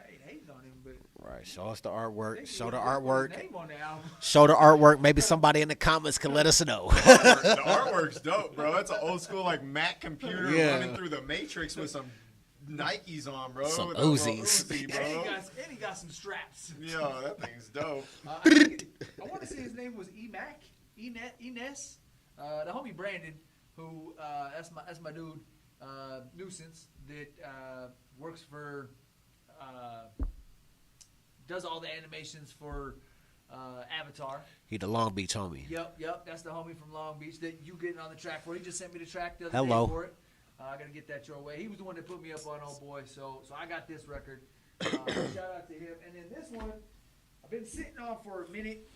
ain't hating on him, but Right. Show us the artwork. they Show the put his artwork. name on the album. Show the artwork. Maybe somebody in the comments can let us know. The artwork's dope, bro. It's an old school like Mac computer Yeah. running through the Matrix with some Nikes on, bro. Some With a little Uzis. Uzi, And bro. he got some straps. Yo, that thing's dope. I want to say his name was Ines. The homie Brandon, who that's my dude, Nuisance, that works for, does all the animations for Avatar. He the Long Beach homie. Yep, that's the homie from Long Beach that you getting on the track for. He just sent me the track the other Hello. day for it. I gotta get that your way. He was the one that put me up on Old Boy, so I got this record. Shout out to him. And then this one, I've been sitting on for a minute.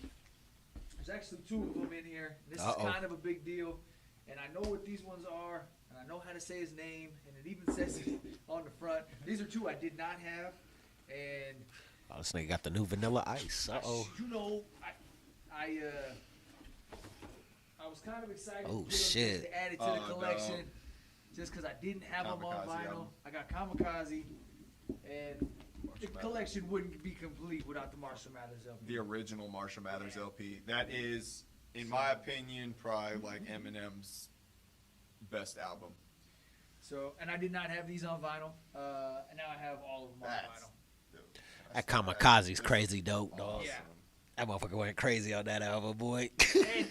There's actually two of them in here. This Uh-oh. is kind of a big deal, and I know what these ones are, and I know how to say his name, and it even says it on the front. These are two I did not have, and Oh, this nigga got the new Vanilla Ice. Uh-oh. you know, I was kind of excited Oh, to, get 'em shit. just to add it to Oh, the collection, no. just because I didn't have them on Kamikaze vinyl. album. I got Kamikaze, and the collection wouldn't be complete without the Marshall Mathers LP. The original Marshall Mathers LP. That is, in my opinion, probably like Eminem's best album. So, and I did not have these on vinyl, and now I have all of them on That's vinyl. dope. That Kamikaze's crazy dope, dog. Awesome. Yeah. That motherfucker went crazy on that album, boy.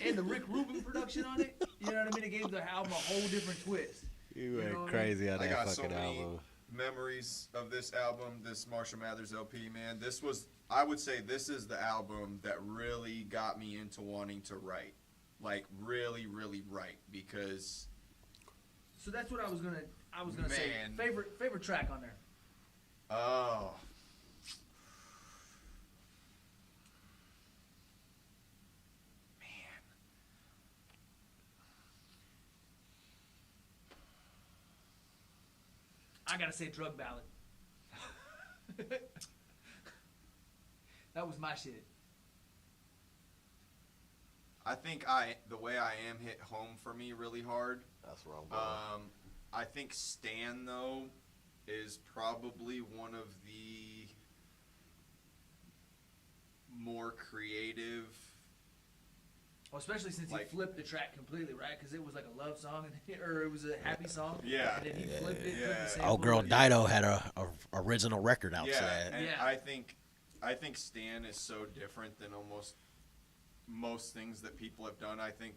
And the Rick Rubin production on it, you know what I mean? It gave the album a whole different twist. You You know went what I mean? crazy on I that got so fucking many album. memories of this album, this Marshall Mathers LP, man. This was, I would say, this is the album that really got me into wanting to write. Like, really, really write. Because, So that's what I was gonna say. Man. Favorite track on there. oh. Man. I gotta say Drug Ballad. That was my shit. I think the way I am hit home for me really hard. That's where I'm going. I think Stan though is probably one of the more creative. Well, especially since Like- he flipped the track completely, right? Because it was like a love song, or it was a happy song. Yeah. And then he flipped it. Yeah. Put the sample Old girl in. Dido had a original record out to Yeah, that. and Yeah. I think Stan is so different than almost most things that people have done. I think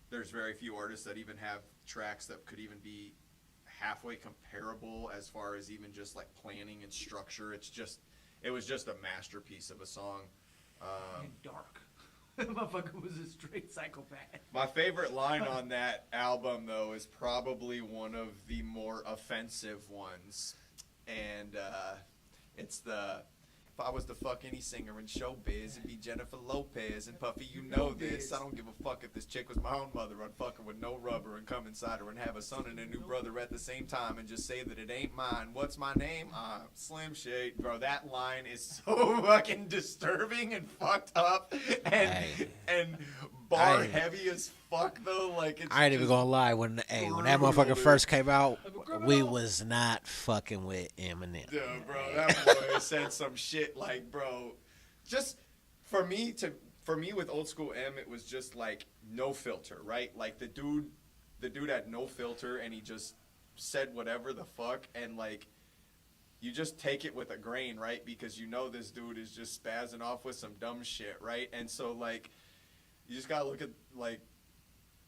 there's very few artists that even have tracks that could even be halfway comparable as far as even just like planning and structure. It was just a masterpiece of a song. And dark. That motherfucker was a straight psychopath. My favorite line on that album, though, is probably one of the more offensive ones. And it's the, if I was to fuck any singer in showbiz, it'd be Jennifer Lopez. And Puffy, you know this. I don't give a fuck if this chick was my own mother. I'd fuck her with no rubber and come inside her and have a son and a new brother at the same time and just say that it ain't mine. What's my name? Slim Shade. Bro, that line is so fucking disturbing and fucked up and bar heavy as fuck, though. Like, it's I ain't even just gonna lie. When that brutal, motherfucker dude. first came out, I'm a criminal. we was not fucking with Eminem. Dude, bro, that boy said some shit like, bro, just for me with old school M, it was just like no filter, right? Like the dude had no filter and he just said whatever the fuck, and like you just take it with a grain, right? Because you know this dude is just spazzing off with some dumb shit, right? And so like you just gotta look at like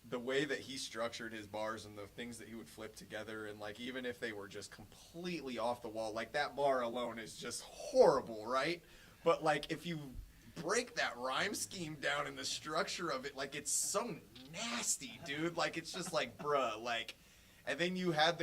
the way that he structured his bars and the things that he would flip together, and like even if they were just completely off the wall, like that bar alone is just horrible, right? But like if you break that rhyme scheme down in the structure of it, like it's so nasty, dude. Like it's just like, bruh, like, and then you had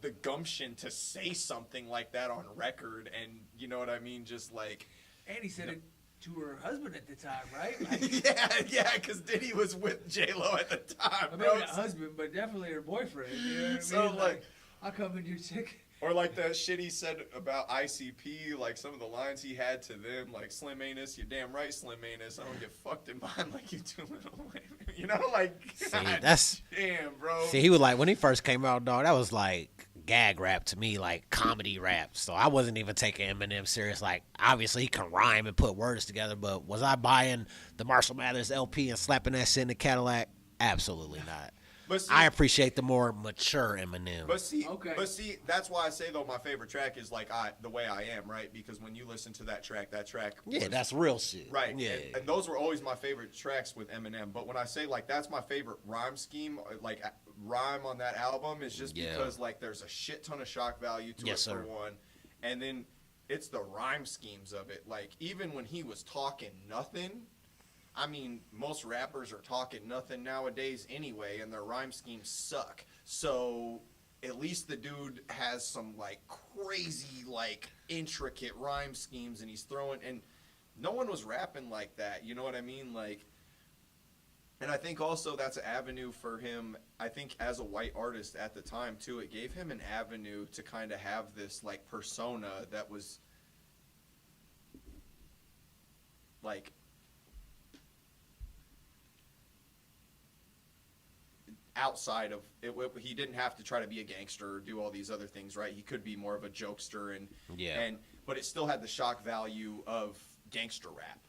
the gumption to say something like that on record, and you know what I mean? Just like, And he said it to her husband at the time, right? Like, yeah, because Diddy was with J-Lo at the time, I mean, bro. not husband, but definitely her boyfriend. You know what I mean? So, like- I'll come in your chick. Or like the shit he said about ICP, like some of the lines he had to them, like Slim Anus, you're damn right, Slim Anus. I don't get fucked in mine like you do, little lady. You know, like, See, God that's- damn, bro. See, he was like, when he first came out, dog, that was like gag rap to me, like comedy rap. So I wasn't even taking Eminem serious. Like, obviously he can rhyme and put words together, but was I buying the Marshall Mathers LP and slapping that shit in the Cadillac? Absolutely not. But see, I appreciate the more mature Eminem. But see, Okay. that's why I say though my favorite track is like the way I am, right? Because when you listen to that track Yeah, was- that's real shit. right. Yeah. And those were always my favorite tracks with Eminem. But when I say like that's my favorite rhyme scheme, like rhyme on that album is just Yeah. because like there's a shit ton of shock value to Yes, it for sir. one, and then it's the rhyme schemes of it. Like even when he was talking nothing. I mean, most rappers are talking nothing nowadays anyway, and their rhyme schemes suck. So at least the dude has some like crazy, like intricate rhyme schemes, and he's throwing. And no one was rapping like that. You know what I mean? Like, and I think also that's an avenue for him. I think as a white artist at the time too, it gave him an avenue to kind of have this like persona that was like. Outside of it, he didn't have to try to be a gangster or do all these other things, right? He could be more of a jokester, but it still had the shock value of gangster rap,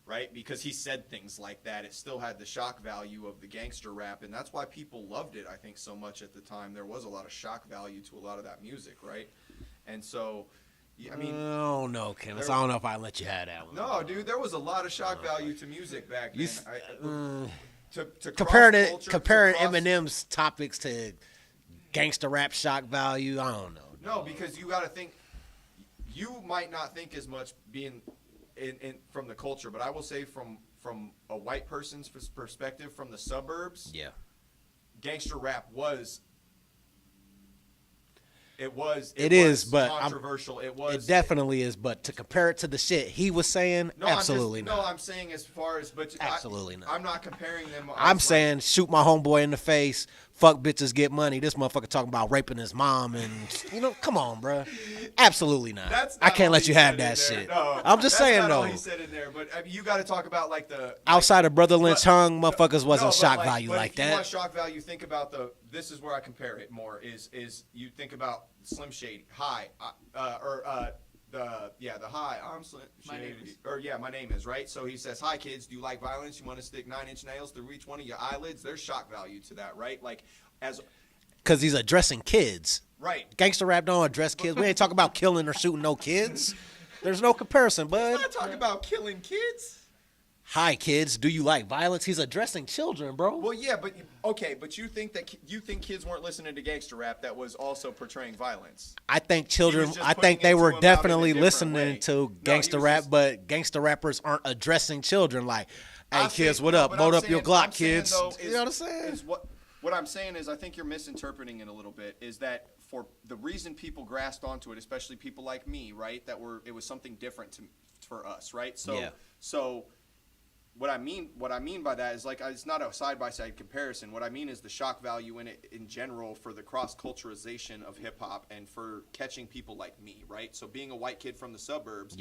right? Because he said things like that. It still had the shock value of the gangster rap, and that's why people loved it, I think, so much at the time. There was a lot of shock value to a lot of that music, right? And so, I mean, oh no, Kemyst. I don't know if I let you have that one. no, dude, there was a lot of shock value to music back then. To Comparing cross-culture, comparing to cross- Eminem's topics to gangster rap shock value, I don't know. No, because you got to think. You might not think as much being in from the culture, but I will say from a white person's perspective, from the suburbs, Yeah. gangster rap was It is, but controversial. It definitely is, but to compare it to the shit he was saying, absolutely not. No, I'm saying as far as, but absolutely not. I'm not comparing them. I'm saying shoot my homeboy in the face, fuck bitches, get money. This motherfucker talking about raping his mom, and come on, bro. Absolutely not. I can't let you have that shit. No, I'm just saying though. All he said in there, but you got to talk about like the outside of Brother Lynch Hung, motherfuckers wasn't shock value but like if you that. want shock value, think about this is where I compare it more. Is you think about Slim Shady, hi, the hi, I'm Slim Shady, my name is right. So he says, hi kids, do you like violence? You want to stick 9-inch nails through each one of your eyelids? There's shock value to that, right? Like because he's addressing kids. Right. Gangster rap don't address kids. We ain't talking about killing or shooting no kids. There's no comparison, bud. He's not talking about killing kids. Hi, kids. Do you like violence? He's addressing children, bro. Well, yeah, but you think kids weren't listening to gangster rap that was also portraying violence? I think they were definitely listening to gangster rap, but gangster rappers aren't addressing children like, hey, kids, what up? Load up your Glock, kids. You know what I'm saying? What I'm saying is I think you're misinterpreting it a little bit, is that for the reason people grasped onto it, especially people like me, right, it was something different for us, right? So what I mean by that is like it's not a side-by-side comparison. What I mean is the shock value in it in general for the cross-culturalization of hip-hop and for catching people like me, right? So being a white kid from the suburbs,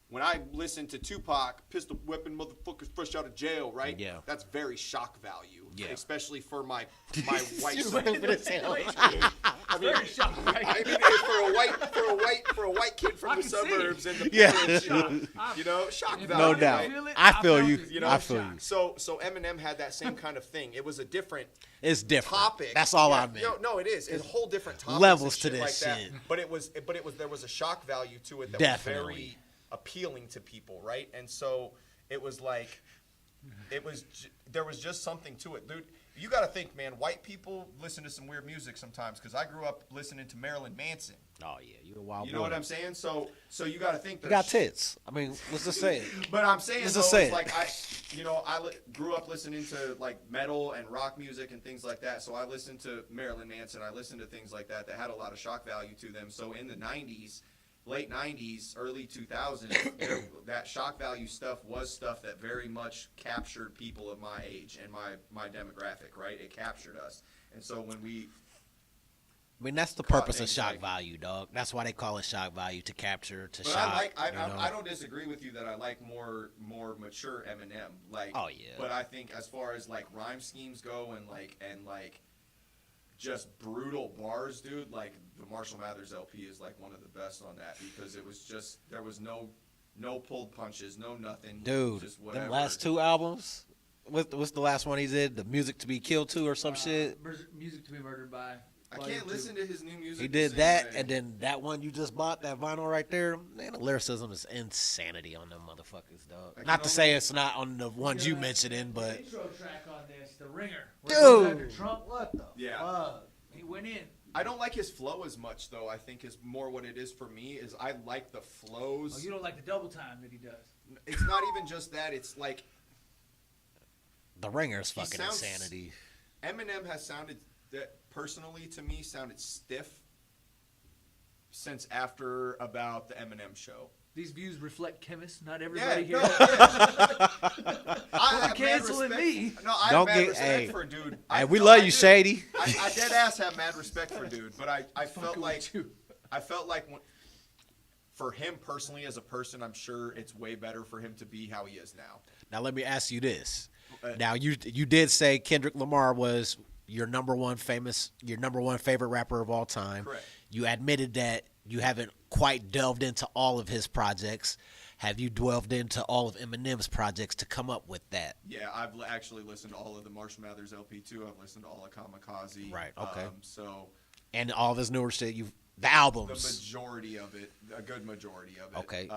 when I listen to Tupac, pistol whipping motherfuckers fresh out of jail, right? Yeah. That's very shock value. Yeah. Especially for my white son. I mean, for a white kid from the suburbs in the shock value. No doubt. Right? I feel you. I feel you. So Eminem had that same kind of thing. It was a different topic. That's all I meant. No, it is. It's a whole different topic. Levels to this like shit. That. There was a shock value to it that was very appealing to people, right? And so it was like there was just something to it, dude. You got to think, man. White people listen to some weird music sometimes because I grew up listening to Marilyn Manson. Oh yeah, you're a wild boy. You know what I'm saying? So you got to think. You got tits. I mean, let's just say it. But I'm saying it's like I grew up listening to like metal and rock music and things like that. So I listened to Marilyn Manson. I listened to things like that had a lot of shock value to them. So in the 90s. Late 90s, early 2000s, that shock value stuff was stuff that very much captured people of my age and my demographic, right? It captured us. And so when that's the purpose of shock value, dog. That's why they call it shock value, to capture, to shock. I don't disagree with you that I like more mature Eminem. Like, oh yeah. But I think as far as like rhyme schemes go and just brutal bars, dude, like the Marshall Mathers LP is like one of the best on that because it was just there was no pulled punches, no nothing. Dude, just whatever. Them last two albums, what's the last one he did? The Music to Be Killed To or some shit? Music to Be Murdered By. I can't listen to his new music. He did that, and then that one you just bought, that vinyl right there. Man, the lyricism is insanity on them motherfuckers, dog. Not to say it's not on the ones you mentioned in, but intro track on this, The Ringer. Dude, Trump, what the fuck? He went in. I don't like his flow as much, though. I think is more what it is for me is I like the flows. Oh, you don't like the double time that he does? It's not even just that. It's like The Ringer is fucking insanity. Eminem has sounded personally to me sounded stiff since after about the Eminem show. These views reflect Kemyst, not everybody here. I'm canceling me. No, I have mad respect for dude. We love you, Shady. I dead ass have mad respect for dude, but I felt like for him personally as a person, I'm sure it's way better for him to be how he is now. Now let me ask you this. Now you did say Kendrick Lamar was your number one favorite rapper of all time. Correct. You admitted that you haven't quite delved into all of his projects. Have you delved into all of Eminem's projects to come up with that? Yeah, I've actually listened to all of the Marshall Mathers LP too. I've listened to all of Kamikaze. Right. Okay. And all of his newer shit, the albums. The majority of it, a good majority of it. Okay.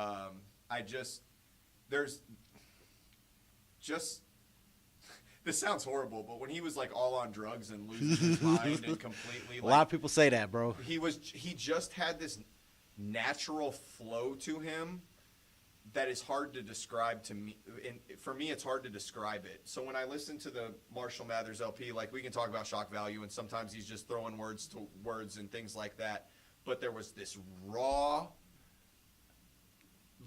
This sounds horrible, but when he was like all on drugs and losing his mind and completely, a lot of people say that, bro. He just had this natural flow to him that is hard to describe to me. And for me, it's hard to describe it. So when I listen to the Marshall Mathers LP, like we can talk about shock value, and sometimes he's just throwing words to words and things like that. but there was this raw,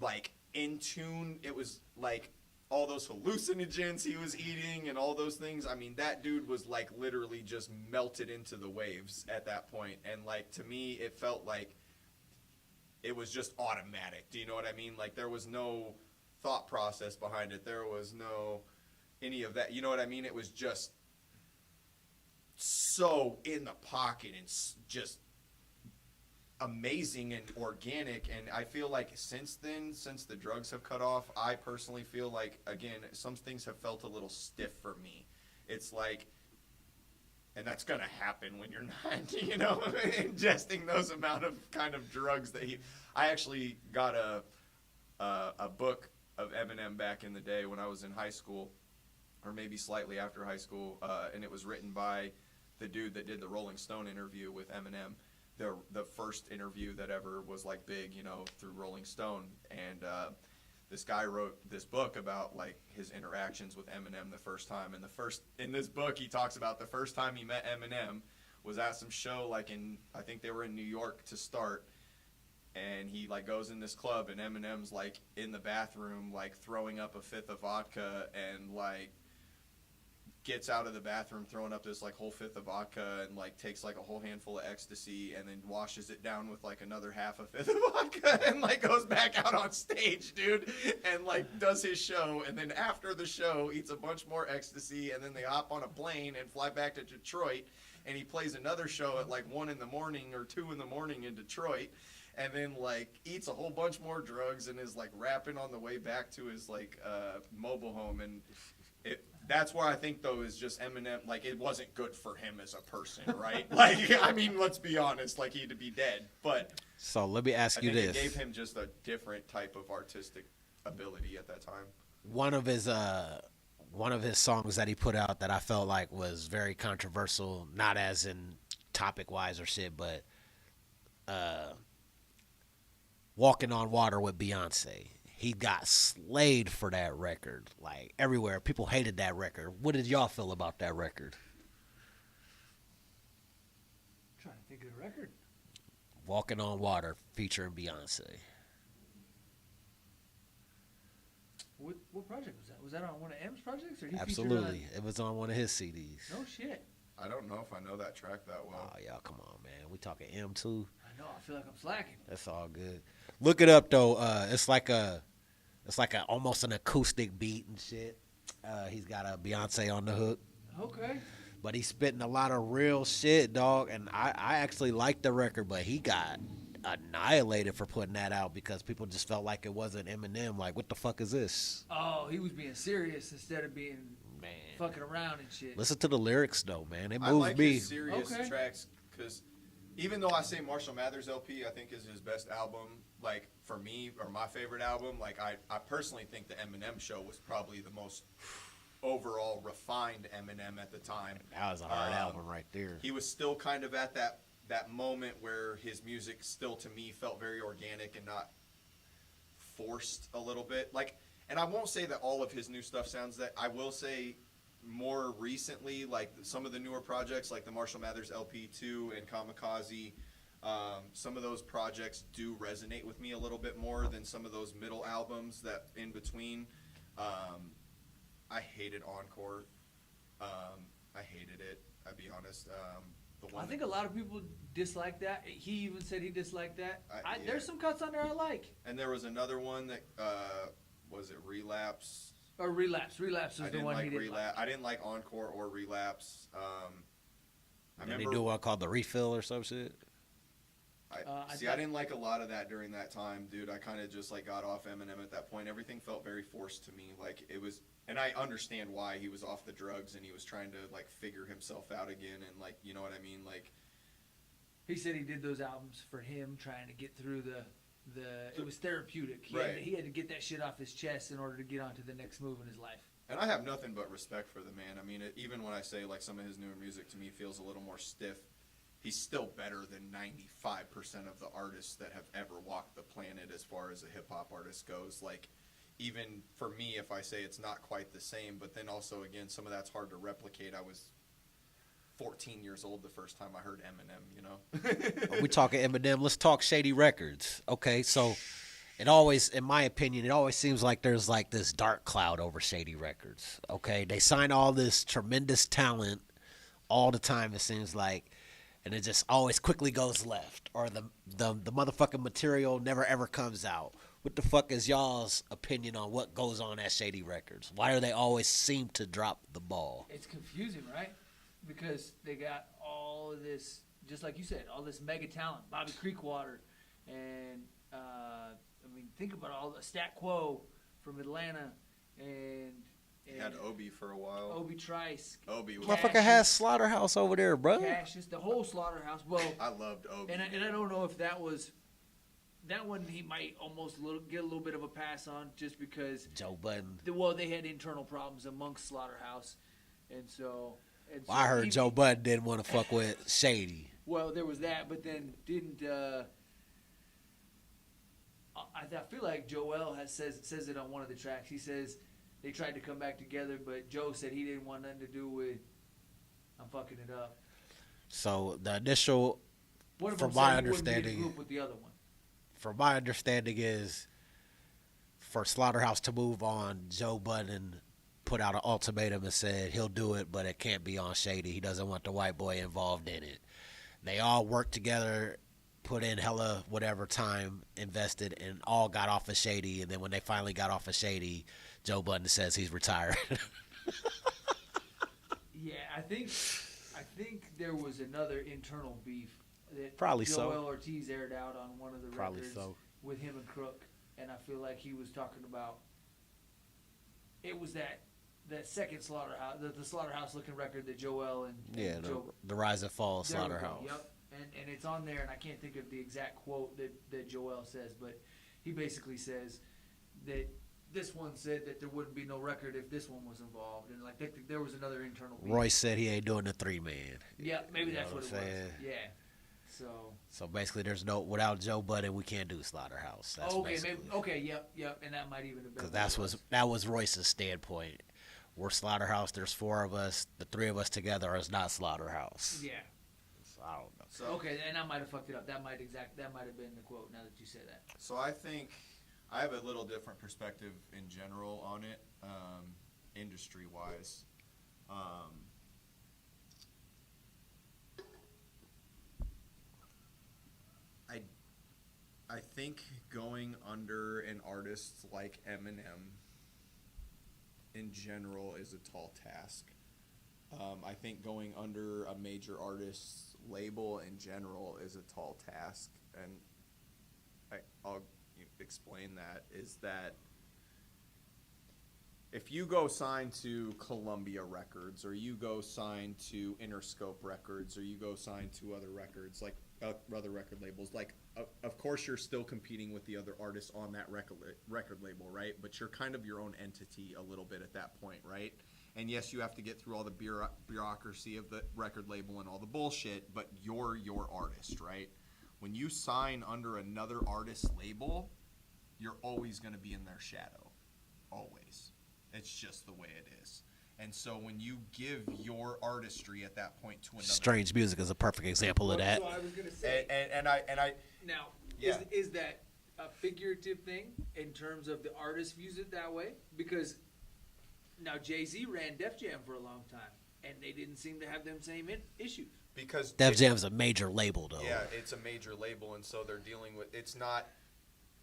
like, in tune. It was like all those hallucinogens he was eating and all those things. I mean, that dude was like literally just melted into the waves at that point. And like, to me, it felt like it was just automatic. Do you know what I mean? Like, there was no thought process behind it. There was no any of that. You know what I mean? It was just so in the pocket and just amazing and organic. And I feel like since then, since the drugs have cut off, I personally feel like, again, some things have felt a little stiff for me. It's like, and that's gonna happen when you're not, you know, ingesting those amount of kind of drugs that I actually got a book of Eminem back in the day when I was in high school, or maybe slightly after high school, and it was written by the dude that did the Rolling Stone interview with Eminem. The first interview that ever was like big, you know, through Rolling Stone. And this guy wrote this book about like his interactions with Eminem the first time. And in this book, he talks about the first time he met Eminem was at some show, like I think they were in New York to start. And he like goes in this club, and Eminem's like in the bathroom, like throwing up a fifth of vodka, and like gets out of the bathroom throwing up this like whole fifth of vodka, and like takes like a whole handful of ecstasy, and then washes it down with like another half a fifth of vodka, and like goes back out on stage, dude, and like does his show. And then after the show, eats a bunch more ecstasy, and then they hop on a plane and fly back to Detroit, and he plays another show at like 1 a.m. or 2 a.m. in Detroit, and then like eats a whole bunch more drugs and is like rapping on the way back to his like mobile home. And that's where I think, though, is just Eminem, like, it wasn't good for him as a person, right? Like, I mean, let's be honest, like, he'd be dead. But so let me ask you I think this. it gave him just a different type of artistic ability at that time. One of his songs that he put out that I felt like was very controversial, not as in topic-wise or shit, but Walking on Water with Beyonce. He got slayed for that record. Like, everywhere. People hated that record. What did y'all feel about that record? I'm trying to think of the record. Walking on Water featuring Beyonce. What project was that? Was that on one of M's projects? Or he Absolutely. It was on one of his CDs. No shit. I don't know if I know that track that well. Oh, y'all, come on, man. We talking M too. I know. I feel like I'm slacking. That's all good. Look it up though. It's like almost an acoustic beat and shit. He's got a Beyonce on the hook, Okay. but he's spitting a lot of real shit, dog. And I actually like the record, but he got annihilated for putting that out because people just felt like it wasn't Eminem. Like, what the fuck is this? Oh, he was being serious instead of being Man, fucking around and shit. listen to the lyrics though, man. It I moves like me. his serious Okay. tracks because even though I say Marshall Mathers LP, I think is his best album. Like, for me, or my favorite album, like I personally think the Eminem Show was probably the most overall refined Eminem at the time. That was a hard album right there. He was still kind of at that moment where his music still, to me, felt very organic and not forced a little bit. Like, and I won't say that all of his new stuff sounds that. I will say more recently, like some of the newer projects, like the Marshall Mathers LP2 and Kamikaze, some of those projects do resonate with me a little bit more than some of those middle albums that in between. I hated Encore. I hated it. I'll be honest. I think a lot of people dislike that. He even said he disliked that. Yeah. There's some cuts on there I like. And there was another one that was it Relapse? Or Relapse. Relapse was I the didn't one like he didn't Relapse. like. I didn't like Encore or Relapse. I Did he do one called The Refill or some shit? I didn't like a lot of that during that time, dude. I kind of just like got off Eminem at that point. Everything felt very forced to me. Like, it was, and I understand why he was off the drugs and he was trying to like figure himself out again, and like, you know what I mean? Like, He said he did those albums for him, trying to get through it was therapeutic. Right. He had to get that shit off his chest in order to get on to the next move in his life. and I have nothing but respect for the man. I mean, even when I say like some of his newer music to me feels a little more stiff, he's still better than 95% of the artists that have ever walked the planet as far as a hip-hop artist goes. Like, even for me, if I say it's not quite the same, but then also, again, some of that's hard to replicate. I was 14 years old the first time I heard Eminem, you know? We talking Eminem. Let's talk Shady Records. Okay, so it always, in my opinion, it always seems like there's like this dark cloud over Shady Records. Okay, they sign all this tremendous talent all the time. It seems like, and it just always quickly goes left, or the motherfucking material never ever comes out. What the fuck is y'all's opinion on what goes on at Shady Records? Why do they always seem to drop the ball? It's confusing, right? Because they got all of this, just like you said, all this mega talent, Bobby Creekwater, and I mean, think about all the Stat Quo from Atlanta, and He had Obi for a while. Obi Trice, Obi was. Motherfucker has Slaughterhouse over there, bro. Cassius, the whole Slaughterhouse. Well, I loved Obi. and I don't know if that was. That one he might almost get a little bit of a pass on just because Joe Budden. they had internal problems amongst Slaughterhouse, and so. Well, I heard Joe Budden didn't want to fuck with Shady. Well, there was that, but then didn't. I feel like Joel says it on one of the tracks. He says they tried to come back together, but Joe said he didn't want nothing to do with. I'm fucking it up. So the initial, One of from them my said he wouldn't be in a understanding, group with the other one. from my understanding is, for Slaughterhouse to move on, Joe Budden put out an ultimatum and said he'll do it, but it can't be on Shady. He doesn't want the white boy involved in it. They all worked together, put in hella whatever time invested, and all got off of Shady. And then when they finally got off of Shady, Joe Budden says he's retired. Yeah, I think there was another internal beef that Probably so. Joel Ortiz aired out on one of the Probably records so. with him and Crook, and I feel like he was talking about it was that second Slaughterhouse, the Slaughterhouse looking record that Joel and Yeah, Joe, the Rise and Fall of there we go, Slaughterhouse. Yep, and it's on there, and I can't think of the exact quote that Joel says, but he basically says that this one said that there wouldn't be no record if this one was involved, and like there was another internal beef. Royce said he ain't doing the 3-man. Yeah, maybe You know that's what what it I'm was. saying? Yeah. So basically, there's no, without Joe Budden, we can't do Slaughterhouse. That's Okay, basically, maybe, okay, yep, and that might even have been. because that was Royce's standpoint. We're Slaughterhouse. There's 4 of us. The 3 of us together is not Slaughterhouse. Yeah. So I don't know. So, Okay, and I might have fucked it up. That might have been the quote. Now that you say that. so I think I have a little different perspective in general on it, industry-wise. I think going under an artist like Eminem in general is a tall task. I think going under a major artist's label in general is a tall task, and I'll explain that, is that if you go sign to Columbia Records, or you go sign to Interscope Records, or you go sign to other records, like other record labels, like of course you're still competing with the other artists on that record label, right? But you're kind of your own entity a little bit at that point, right? And yes, you have to get through all the bureaucracy of the record label and all the bullshit, but you're your artist, right? When you sign under another artist's label, you're always going to be in their shadow. Always. It's just the way it is. And so when you give your artistry at that point to another... Strange Music is a perfect example of that. So I was gonna say. And I Now, Yeah. is that a figurative thing in terms of the artist views it that way? Because now Jay-Z ran Def Jam for a long time, and they didn't seem to have them same issues. because Def Jam's a major label, though. Yeah, it's a major label, and so they're dealing with. It's not,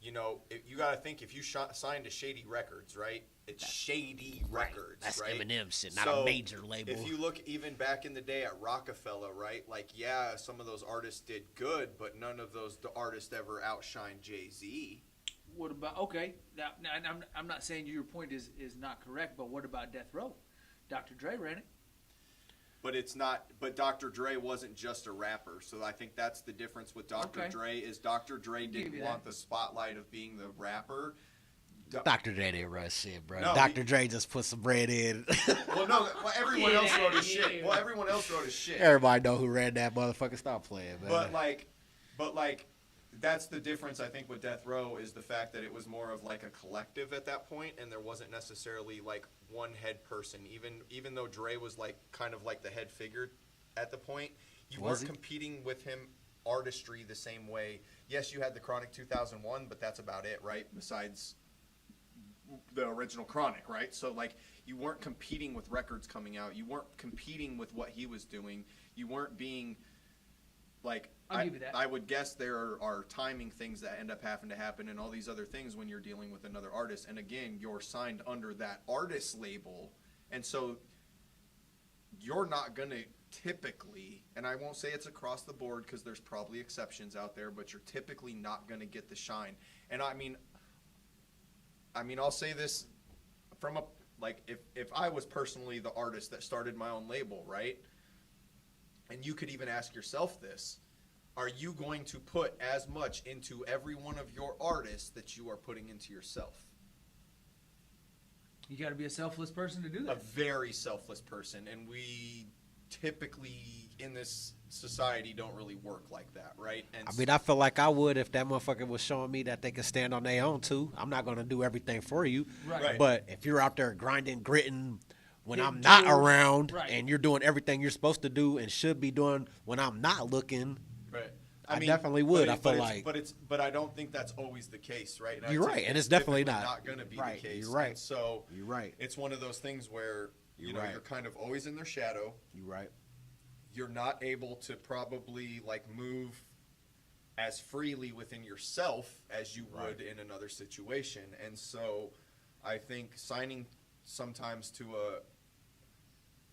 you got to think if you signed to Shady Records, right? It's Shady Records, That's right? Eminem shit, not So, a major label. If you look even back in the day at Rockefeller, right? Like, yeah, some of those artists did good, but none of those artists ever outshined Jay-Z. What about Now I'm not saying your point is not correct, but what about Death Row? Dr. Dre ran it. But it's not. But Dr. Dre wasn't just a rapper, so I think that's the difference with Dr. Okay. Dre. Is Dr. Dre give didn't you want that. the spotlight of being the rapper. Dr. Dre didn't run shit, bro. No, Dr. Dre just put some bread in. Well, no. Well, everyone else wrote his Yeah. shit. Well, everyone else wrote his shit. Everybody know who ran that motherfucker. Stop playing, man. But like, that's the difference. I think with Death Row is the fact that it was more of like a collective at that point, and there wasn't necessarily like one head person. Even though Dre was like kind of like the head figure at the point. You Was weren't he? competing with him artistry the same way. Yes, you had the Chronic 2001, but that's about it, right? Besides the original Chronic, right? So like you weren't competing with records coming out. You weren't competing with what he was doing. You weren't being like I'll give you that. I would guess there are timing things that end up having to happen and all these other things when you're dealing with another artist. And again, you're signed under that artist label. And so you're not going to typically, and I won't say it's across the board because there's probably exceptions out there, but you're typically not going to get the shine. And I mean, I'll say this from a, like, if I was personally the artist that started my own label, right? And you could even ask yourself this, are you going to put as much into every one of your artists that you are putting into yourself? You got to be a selfless person to do A that. very selfless person, and we typically in this society don't really work like that, right? And I mean, I feel like I would if that motherfucker was showing me that they can stand on their own too. I'm not gonna do everything for you, Right. But if you're out there grinding, gritting when Getting I'm not deals, around, right. and you're doing everything you're supposed to do and should be doing when I'm not looking, right. I definitely would. but I feel it's- like- but I don't think that's always the case, right? You're right, and it's definitely typically not. going to be Right, the case. you're right. And so You're right. It's one of those things where You're right. you're kind of always in their shadow. you're right. You're not able to probably like move as freely within yourself as you would in another situation. And so I think signing sometimes to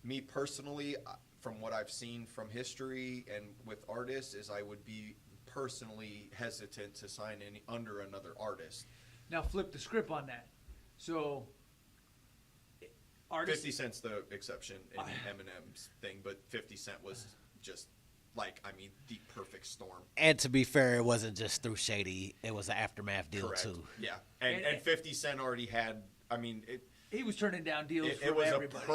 me personally, from what I've seen from history and with artists, is I would be personally hesitant to sign under another artist. Now flip the script on that. So, artists. 50 Cent's the exception in Eminem's thing, but 50 Cent was just like, I mean, the perfect storm. And to be fair, it wasn't just through Shady; it was an aftermath deal Correct. too. Yeah, and 50 Cent already had. I mean, He was turning down deals it from was everybody.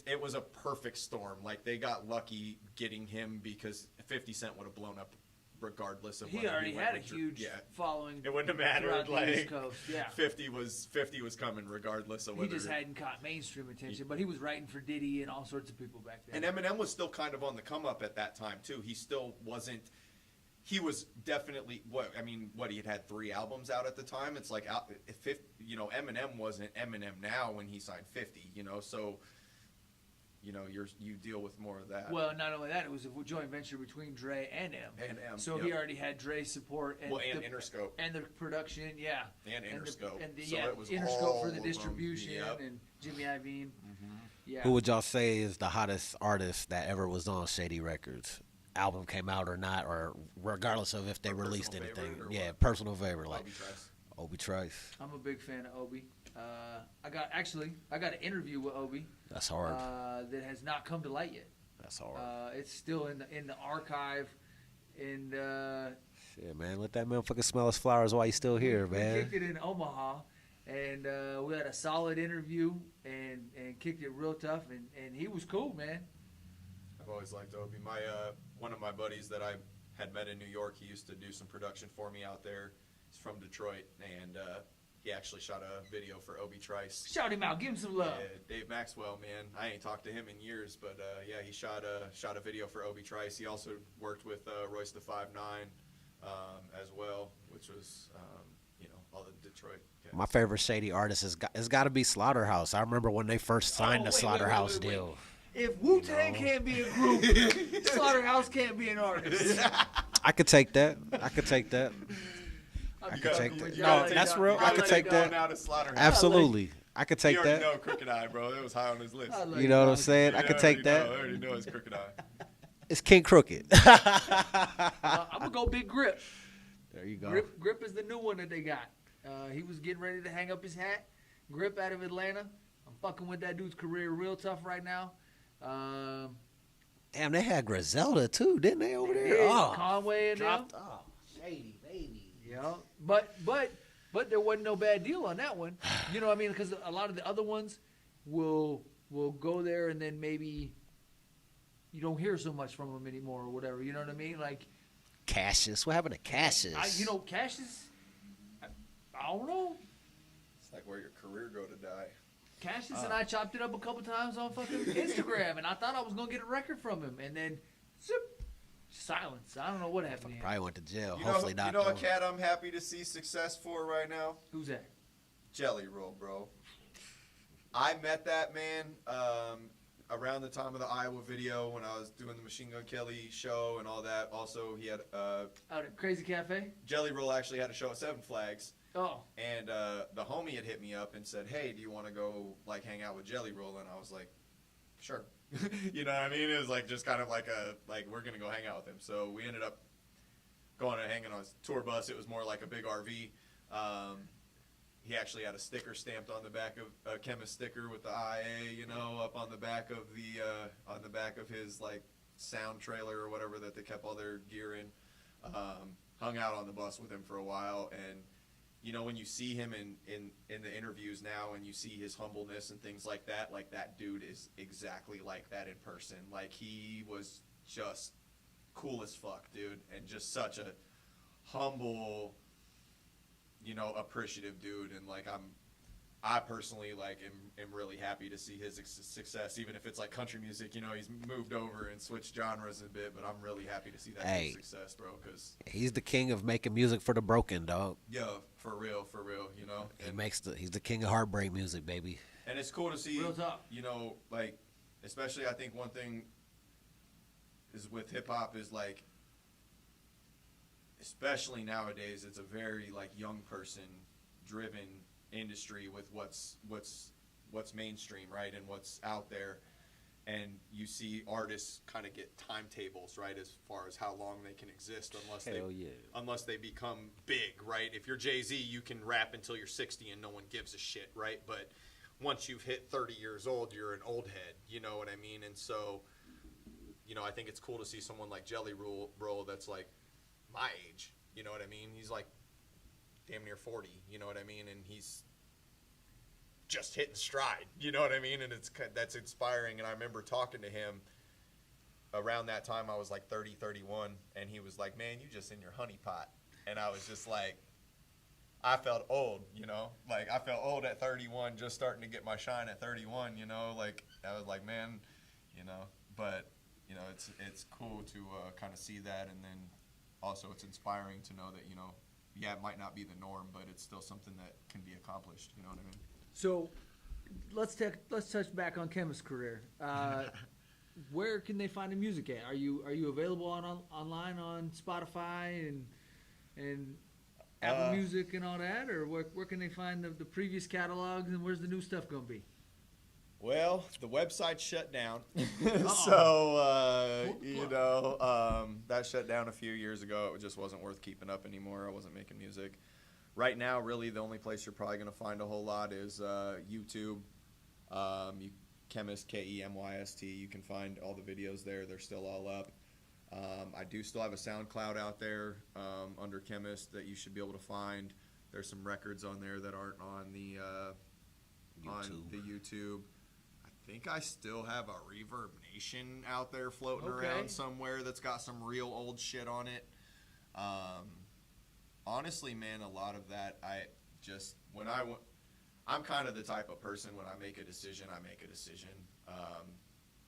It was a perfect storm. Like they got lucky getting him because 50 Cent would have blown up regardless of. He whether already went had a with huge yeah. following. It wouldn't have mattered. throughout the Like East Coast. Yeah. 50 was coming regardless of He whether. just hadn't caught mainstream attention, but he was writing for Diddy and all sorts of people back then. And Eminem was still kind of on the come up at that time too. He still wasn't. He was definitely what he had 3 albums out at the time. It's like Eminem wasn't Eminem now when he signed 50. So you deal with more of that. Well, not only that, it was a joint venture between Dre and M. And M, So yep. he already had Dre's support and and the, Interscope. and the production, yeah. And Interscope. So it was Interscope all for of the them. distribution Yep. and Jimmy Iovine. Yeah. Who would y'all say is the hottest artist that ever was on Shady Records? Album came out or not, or regardless of if they A released personal anything. favorite or Yeah, what? personal favorite, like Bobby Trice. Obi Trice. I'm a big fan of Obi. I got an interview with Obi That's hard. that has not come to light yet. That's hard. It's still in the archive, and Shit, man, let that motherfucker smell his flowers while he's still here, we man. kicked it in Omaha, and we had a solid interview and kicked it real tough, and he was cool, man. I've always liked Obi. My one of my buddies that I had met in New York, he used to do some production for me out there. He's from Detroit, and he actually shot a video for Obi Trice. Shout him out, give him some love. Yeah, Dave Maxwell, man. I ain't talked to him in years, but he shot a video for Obi Trice. He also worked with Royce the 5'9" as well, which was all the Detroit guys. My favorite Shady artist has got to be Slaughterhouse. I remember when they first signed the wait, Slaughterhouse wait. deal. If Wu-Tang can't be a group, Slaughterhouse can't be an artist. I could take that. I could take that. I could take that. you No, gotta that's take real. I could take that. Out of Slaughterhouse. Absolutely. I could take You already that. know Crooked Eye, bro. It was high on his list. You know what I'm saying? I could take I that. already know it's Crooked Eye. It's King Crooked. I'm gonna go Big Grip. There you go. Grip is the new one that they got. He was getting ready to hang up his hat. Grip out of Atlanta. I'm fucking with that dude's career real tough right now. Damn, they had Griselda too, didn't they over there? Yeah, Oh, Conway and them. dropped. Oh, Shady baby. Yeah, but there wasn't no bad deal on that one. You know what I mean? Because a lot of the other ones will go there and then maybe you don't hear so much from them anymore or whatever. You know what I mean? Like Cassius. What happened to Cassius? Cassius. I don't know. It's like where your career go to die. Cassius and I chopped it up a couple times on fucking Instagram, and I thought I was gonna get a record from him, and then zip, silence. I don't know what happened. Probably went to jail. You Hopefully know, not. You know a though. cat I'm happy to see success for right now? Who's that? Jelly Roll, bro. I met that man around the time of the Iowa video when I was doing the Machine Gun Kelly show and all that. Also, he had Out at Crazy Cafe. Jelly Roll actually had a show at Seven Flags, Oh, and the homie had hit me up and said, "Hey, do you want to go like hang out with Jelly Roll?" And I was like, "Sure." You know what I mean? It was like just kind of like we're gonna go hang out with him. So we ended up going and hanging on his tour bus. It was more like a big RV. He actually had a sticker stamped on the back of a Kemyst sticker with the IA, you know, up on the back of his like sound trailer or whatever that they kept all their gear in. Hung out on the bus with him for a while, and you know, when you see him in the interviews now and you see his humbleness and things like that dude is exactly like that in person. Like, he was just cool as fuck, dude, and just such a humble, you know, appreciative dude. And like, I personally like am really happy to see his success, even if it's like country music. You know, he's moved over and switched genres a bit, but I'm really happy to see that success, bro. Cause He's the king of making music for the broken, dog. yeah, for real, you know. He's the king of heartbreak music, baby. And it's cool to see, Real talk. you know, like, especially I think one thing is with hip hop is like, especially nowadays, it's a very like young person driven industry with what's mainstream, right, and what's out there. And you see artists kind of get timetables, right, as far as how long they can exist unless they become big, right? If you're Jay-Z, you can rap until you're 60 and no one gives a shit, right? But once you've hit 30 years old, you're an old head, you know what I mean? And so, you know, I think it's cool to see someone like Jelly Roll that's like my age, you know what I mean? He's like damn near 40, you know what I mean? And he's just hitting stride, you know what I mean? And that's inspiring. And I remember talking to him around that time. I was like 30, 31, and he was like, "Man, you just in your honey pot." And I was just like, I felt old, you know? Like, I felt old at 31, just starting to get my shine at 31, you know? Like, I was like, man, you know? But, you know, it's cool to kind of see that, and then also it's inspiring to know that, you know, yeah, it might not be the norm, but it's still something that can be accomplished, you know what I mean? so let's touch back on Kemyst's career. Where can they find the music at? Are you available online on Spotify and Apple Music and all that, or where can they find the previous catalogs, and where's the new stuff gonna be? Well, the website shut down, so you know, that shut down a few years ago. It just wasn't worth keeping up anymore. I wasn't making music. Right now, really, the only place you're probably going to find a whole lot is YouTube. Kemyst, Kemyst. You can find all the videos there. They're still all up. I do still have a SoundCloud out there under Kemyst that you should be able to find. There's some records on there that aren't on the YouTube. I think I still have a Reverb Nation out there floating around somewhere that's got some real old shit on it. Honestly, man, a lot of that, I'm kind of the type of person, when I make a decision, I make a decision.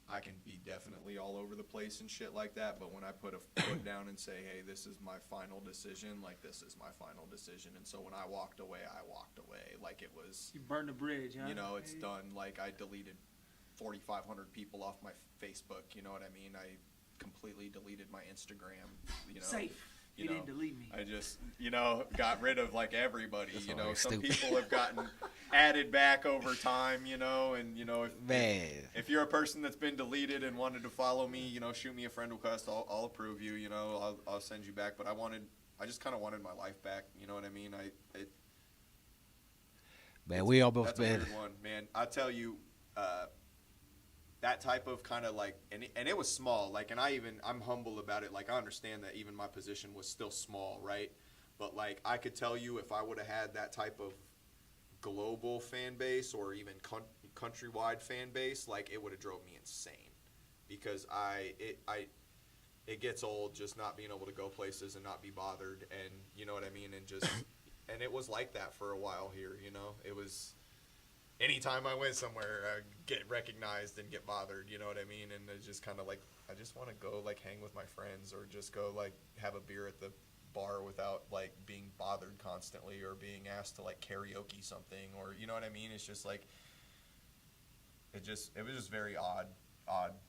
I can be definitely all over the place and shit like that, but when I put a foot down and say, hey, this is my final decision, like, this is my final decision. And so when I walked away, I walked away. Like, it was... You burned the bridge, huh? You know, it's done. Like, I deleted 4,500 people off my Facebook, you know what I mean? I completely deleted my Instagram, you know. Safe. You didn't delete me. I just, you know, got rid of, like, everybody, you know. Some people have gotten added back over time, you know, and, you know, if you're a person that's been deleted and wanted to follow me, you know, shoot me a friend request, I'll approve you, you know, I'll send you back. But I just kind of wanted my life back, you know what I mean? Man, we almost that's a weird one, man. I tell you, that type of kind of like, and it was small, like, and I'm humble about it. Like, I understand that even my position was still small, right? But like, I could tell you, if I would have had that type of global fan base or even countrywide fan base, like, it would have drove me insane, because it gets old just not being able to go places and not be bothered, and you know what I mean, and just and it was like that for a while here, you know. It was anytime I went somewhere, I get recognized and get bothered. You know what I mean? And it's just kind of like I just want to go like hang with my friends or just go like have a beer at the bar without like being bothered constantly or being asked to like karaoke something or you know what I mean? It's just like it was just very odd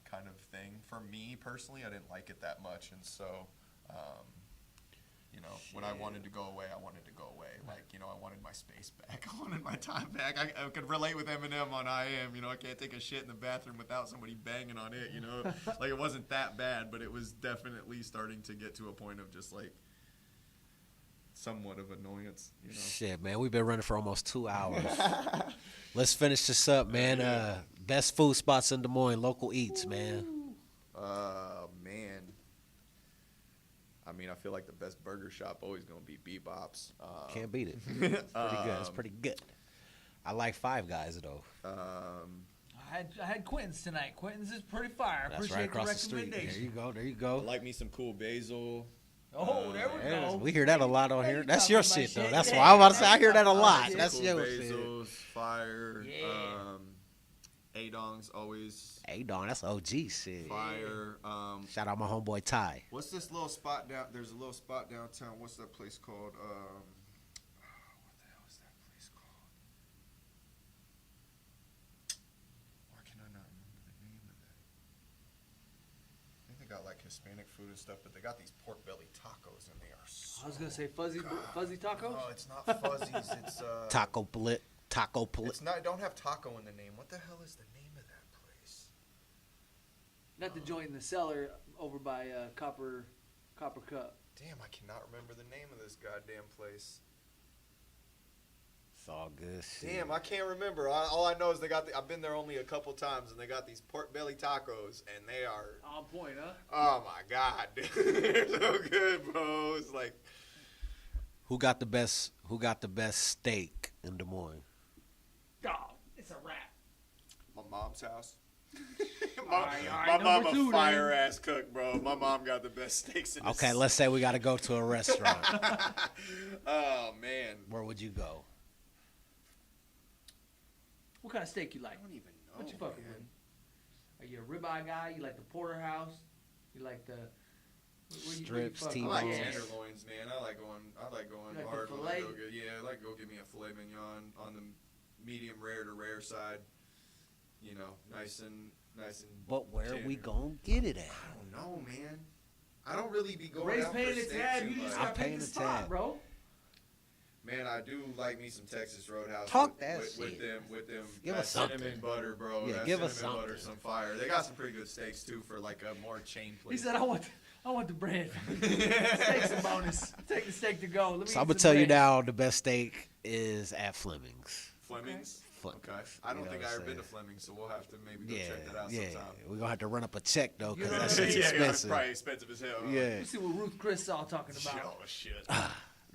kind of thing for me personally. I didn't like it that much, and so you know, when I wanted to go away, I wanted to go away. Like, you know, I wanted my space back. I wanted my time back. I could relate with Eminem on I Am. You know, I can't take a shit in the bathroom without somebody banging on it, you know. Like, it wasn't that bad, but it was definitely starting to get to a point of just, like, somewhat of annoyance, you know. Shit, man, we've been running for almost 2 hours. Let's finish this up, man. Best food spots in Des Moines, local eats, man. Man. I mean, I feel like the best burger shop always going to be Bebop's. Can't beat it. It's pretty good. It's pretty good. I like Five Guys, though. I had Quentin's tonight. Quentin's is pretty fire. That's Appreciate right across the the street. There recommendation. you go. There you go. I like me some cool basil. Oh, there we go. We hear that a lot on here. That's your shit, though. That's Yeah, why I'm about to say. I hear that a lot. shit. That's Cool your shit. basils, fire. Yeah. Adong's always Hey, dog, that's OG shit. fire. Shout out my homeboy Ty. What's this little spot down? There's a little spot downtown. What's that place called? What the hell is that place called? Why can I not remember the name of that? I think they got like Hispanic food and stuff, but they got these pork belly tacos, and they are so. I was gonna say fuzzy tacos. No, it's not fuzzies. It's Taco Plit. Taco Plit. It's not. Don't have taco in the name. What the hell is the name of that place? Not the joint in the cellar over by Copper Cup. Damn, I cannot remember the name of this goddamn place. It's all good shit. Damn, I can't remember. All I know is they got. I've been there only a couple times, and they got these pork belly tacos, and they are. On point, huh? Oh my god, dude. They're so good, bro. It's like. Who got the best steak in Des Moines? Dog, it's a wrap. My mom's house. All right, my mom number a two, fire ass cook, bro. My mom got the best steaks in the Okay, let's say we got to go to a restaurant. Oh man. Where would you go? What kind of steak you like? I don't even know. What you fucking man. with? Are you a ribeye guy? You like the porterhouse? You like the Strips, fucking I T-bones. like with? tenderloins, man. I like going You like the hard when I filet? go get. Yeah, I like go get me a filet mignon on the medium rare to rare side. You know, nice and. But where we tender. gonna get it at? I don't know, man. I don't really be going Ray's out paying for the steak tab. too You just much. I'm got to paying pick the the spot, tab. bro. Man, I do like me some Texas Roadhouse. Talk with, that with shit. them. Give that us something. cinnamon butter, bro. Yeah, that give us cinnamon butter, something. some fire. They got some pretty good steaks too for like a more chain He place. said, I want the bread. Steak's a bonus. Take the steak to go. Let me So eat I'm gonna some tell you bread. now, the best steak is at Fleming's. Fleming's. Fleming's. Okay. I don't You know think what I've I'm ever been to saying? Fleming's, so we'll have to maybe go Yeah, check that out yeah. sometime. We're gonna have to run up a check though, You because know that what I shit's mean? Yeah, it's expensive. probably expensive as hell. Huh? Yeah. You see what Ruth Chris all talking about. Oh shit.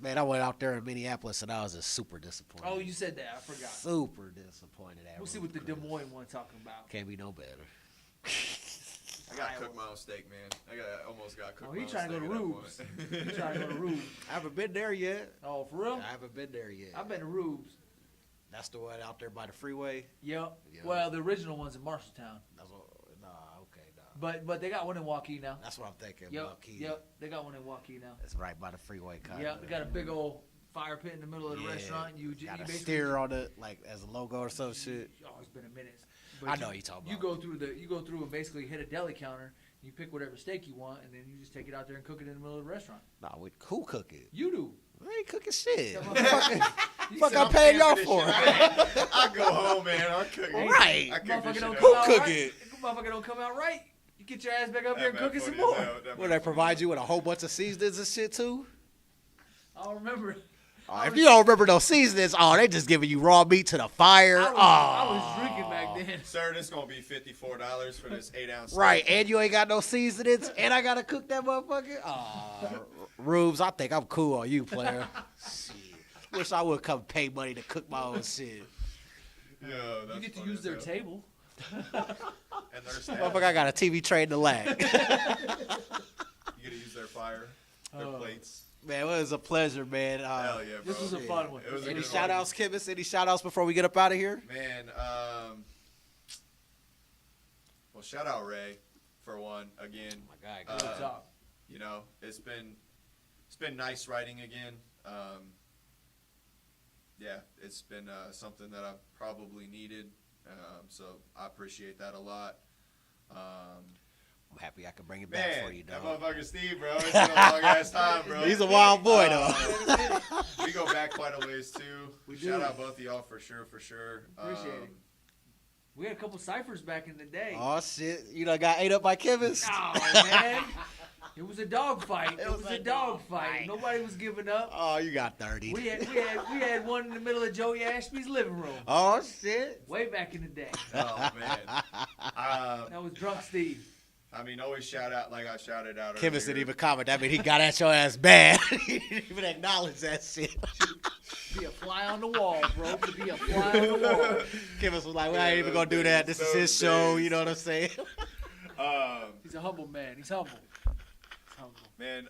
Man, I went out there in Minneapolis and I was just super disappointed. Oh, you said that. I forgot. Super disappointed at We'll see Ruth what the Des Chris. Moines one talking about. Can't be no better. I gotta cook my own steak, man. I almost got to cook Oh, my he own trying to steak go to at that Rube's. point. You trying to go to Rubes. I haven't been there yet. Oh, for real? I haven't been there yet. I've been to Rubes. That's the one out there by the freeway. Yep. Yeah. Well, the original one's in Marshalltown. That's what, nah. But they got one in Waukee now. That's what I'm thinking. Yep. Waukee. Yep. They got one in Waukee now. It's right by the freeway. Kinda. Yep. They got a big old fire pit in the middle of the Yeah. restaurant. You got a basically steer on it, like as a logo or some shit. Oh, it's been a minute. I know what you're talking You about. go through and basically hit a deli counter. You pick whatever steak you want, and then you just take it out there and cook it in the middle of the restaurant. Nah, who cook it? You do. I ain't cooking shit. That Fuck, You fuck said I I'm paying y'all this for shit. it. I go home, man. I'll cook it. Right. I cook Motherfucker this shit don't out. come out cook right. it? Motherfucker don't come out right. You get your ass back up here and That cook man it some funny as more. hell. That Will man they funny provide as you with a whole bunch of seasonings and shit too? I don't remember. If you don't remember those seasonings, they just giving you raw meat to the fire. I was drinking back then. hell. Sir, this gonna be $54 for this 8-ounce. Right, steak. and you ain't got no seasonings, and I gotta cook that motherfucker. Rubes, I think I'm cool on you, player. Shit. Wish I would come pay money to cook my own shit. Yeah, You that's get to funny use as their hell. table. And their staff. Motherfucker, I got a TV tray in the lag. You get to use their fire, their Oh. plates. Man, it was a pleasure, man. Hell yeah, bro. This was a fun one. It was a Any good shout one. outs, Kemyst? Any shout outs before we get up out of here? Man, well, shout out Ray for one again. Oh my God, Good job. You know, it's been nice writing again. Yeah, it's been something that I've probably needed. So I appreciate that a lot. I'm happy I could bring it back Man, for you, that dog. motherfucker Steve, bro. It's been a long ass time, bro. He's a wild boy, though. We go back quite a ways too. We Shout do. out both of y'all for sure. Appreciate it. We had a couple ciphers back in the day. Oh shit! You done got ate up by Kemyst. Oh, man. It was a dog fight. It It was was a a dog dog fight. fight. Nobody was giving up. Oh, you got 30. We had one in the middle of Joey Ashby's living room. Oh shit! Way back in the day. Oh man. That was drunk Steve. I mean, always shout out like I shouted out. Kemyst earlier. didn't even comment. I mean, he got at your ass bad. He didn't even acknowledge that shit. Be a fly on the wall, bro. To be a fly on the wall. Kemyst was like, "We Yeah, ain't even gonna do those that. days, This is his those show." days. You know what I'm saying? He's a humble man. He's humble. He's humble. Man,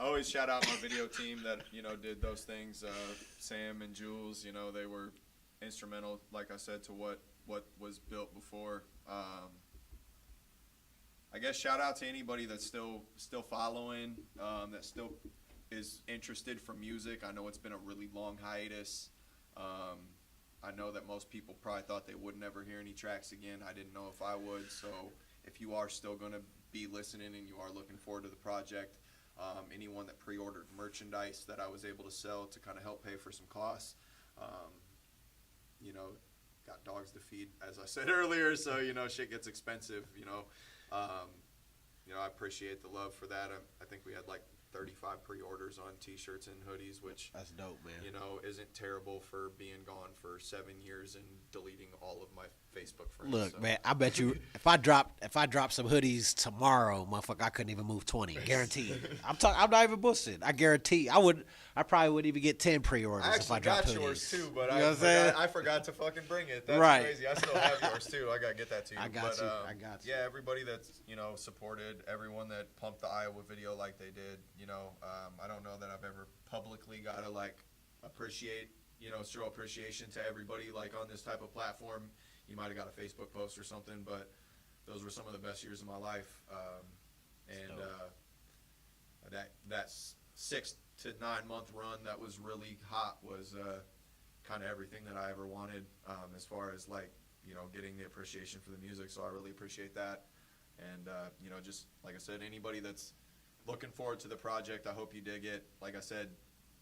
always shout out my video team that did those things. Sam and Jules, they were instrumental, like I said, to what was built before. I guess shout out to anybody that's still following, that still is interested for music. I know it's been a really long hiatus. I know that most people probably thought they would never hear any tracks again. I didn't know if I would. So if you are still going to be listening and you are looking forward to the project, anyone that pre-ordered merchandise that I was able to sell to kind of help pay for some costs, got dogs to feed, as I said earlier. So, shit gets expensive, I appreciate the love for that. I think we had like 35 pre-orders on t-shirts and hoodies, which That's dope, man. isn't terrible for being gone for 7 years and deleting all of my Facebook friends. Look, so. man, I bet you if I drop some hoodies tomorrow, motherfucker, I couldn't even move 20. Guaranteed. I'm not even bullshit. I guarantee. I probably wouldn't even get 10 pre-orders I if I actually dropped got hoodies. yours too, but You know what I'm saying? I forgot to fucking bring it. That's Right. crazy. I still have yours too. I gotta get that to you. I got but, you. I got you. Yeah, everybody that's supported, everyone that pumped the Iowa video like they did. I don't know that I've ever publicly gotta appreciate, show appreciation to everybody on this type of platform. You might have got a Facebook post or something, but those were some of the best years of my life. That 6 to 9 month run that was really hot was kind of everything that I ever wanted, as far as getting the appreciation for the music. So I really appreciate that. And just like I said, anybody that's looking forward to the project, I hope you dig it. Like I said,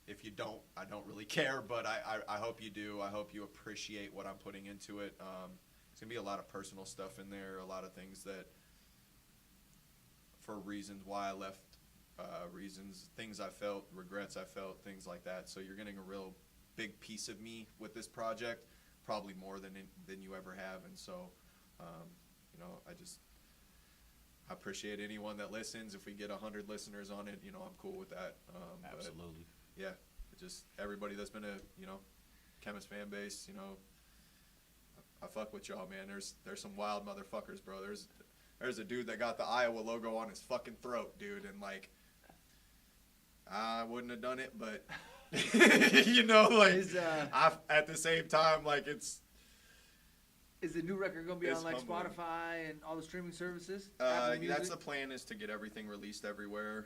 if you don't, I don't really care, but I hope you do. I hope you appreciate what I'm putting into it. It's going to be a lot of personal stuff in there, a lot of things that, for reasons why I left, things I felt, regrets I felt, things like that. So you're getting a real big piece of me with this project, probably more than you ever have. And so, I appreciate anyone that listens. If we get 100 listeners on it, I'm cool with that. Absolutely. But, yeah, just everybody that's been a Kemyst fan base. I fuck with y'all, man. There's some wild motherfuckers, bro. There's a dude that got the Iowa logo on his fucking throat, dude, and I wouldn't have done it, but at the same time, it's. Is the new record gonna be It's on humbling. Spotify and all the streaming services? Apple Music? That's the plan, is to get everything released everywhere.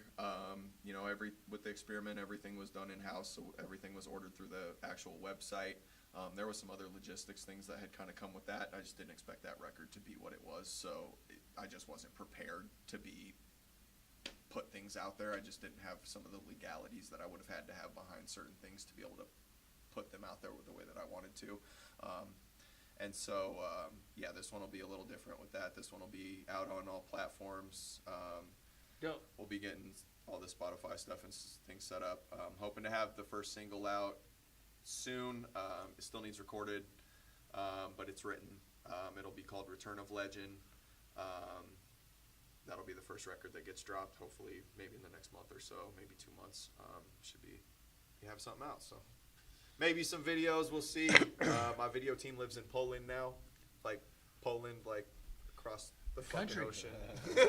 With the experiment, everything was done in house, so everything was ordered through the actual website. There was some other logistics things that had kind of come with that. I just didn't expect that record to be what it was, so I just wasn't prepared to put things out there. I just didn't have some of the legalities that I would have had to have behind certain things to be able to put them out there the way that I wanted to. And so, this one will be a little different with that. This one will be out on all platforms. Dope. We'll be getting all the Spotify stuff and things set up. Hoping to have the first single out soon. It still needs recorded, but it's written. It'll be called Return of Legend. That'll be the first record that gets dropped, hopefully maybe in the next month or so, maybe 2 months. Should be, you have something out, so. Maybe some videos, we'll see. My video team lives in Poland now. Poland, across the fucking Country. ocean.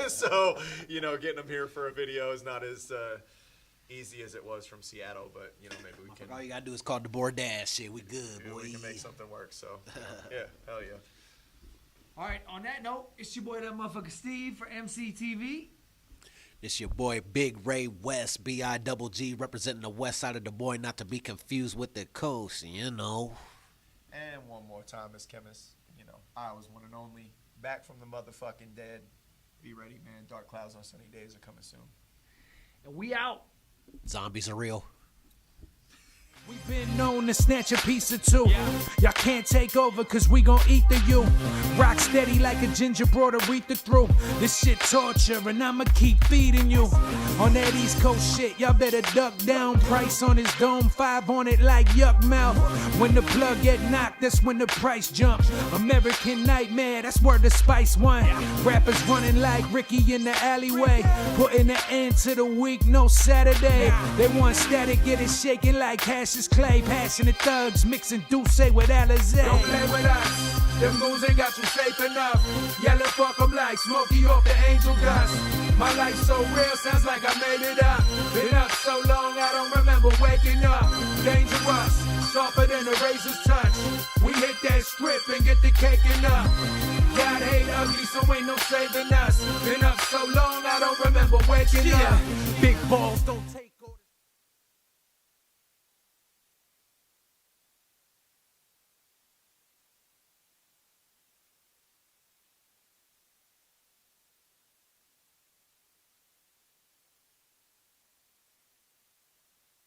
So, getting them here for a video is not as easy as it was from Seattle, but you know, maybe we can. All you gotta do is call the DoorDash shit. We good, boy. We can make something work. So, yeah, hell yeah. All right, on that note, it's your boy, that motherfucker Steve for EmceeTV. It's your boy Big Ray West, B-I-double-G, representing the west side of the boy, not to be confused with the coast, you know. And one more time, it's Kemyst. You know, I was one and only, back from the motherfucking dead. Be ready, man. Dark clouds on sunny days are coming soon. And we out. Zombies are real. We've been known to snatch a piece or two. Y'all can't take over cause we gon' eat the you. Rock steady like a ginger brought Aretha through. This shit torture and I'ma keep feeding you. On that East Coast shit, y'all better duck down. Price on his dome, 5 on it like yuck mouth. When the plug get knocked, that's when the price jumps. American Nightmare, that's where the Spice one. Rappers running like Ricky in the alleyway. Putting an end to the week, no Saturday. They want static, get it shaking like hash is clay. Passionate thugs mixing Douce with Alizé. Don't play with us, them moves ain't got you safe enough. Yelling fuck 'em like Smokey off the angel dust. My life's so real, sounds like I made it up. Been up so long, I don't remember waking up. Dangerous, sharper than a razor's touch. We hit that strip and get the caking up. God hate ugly, so ain't no saving us. Been up so long, I don't remember waking up. Big balls don't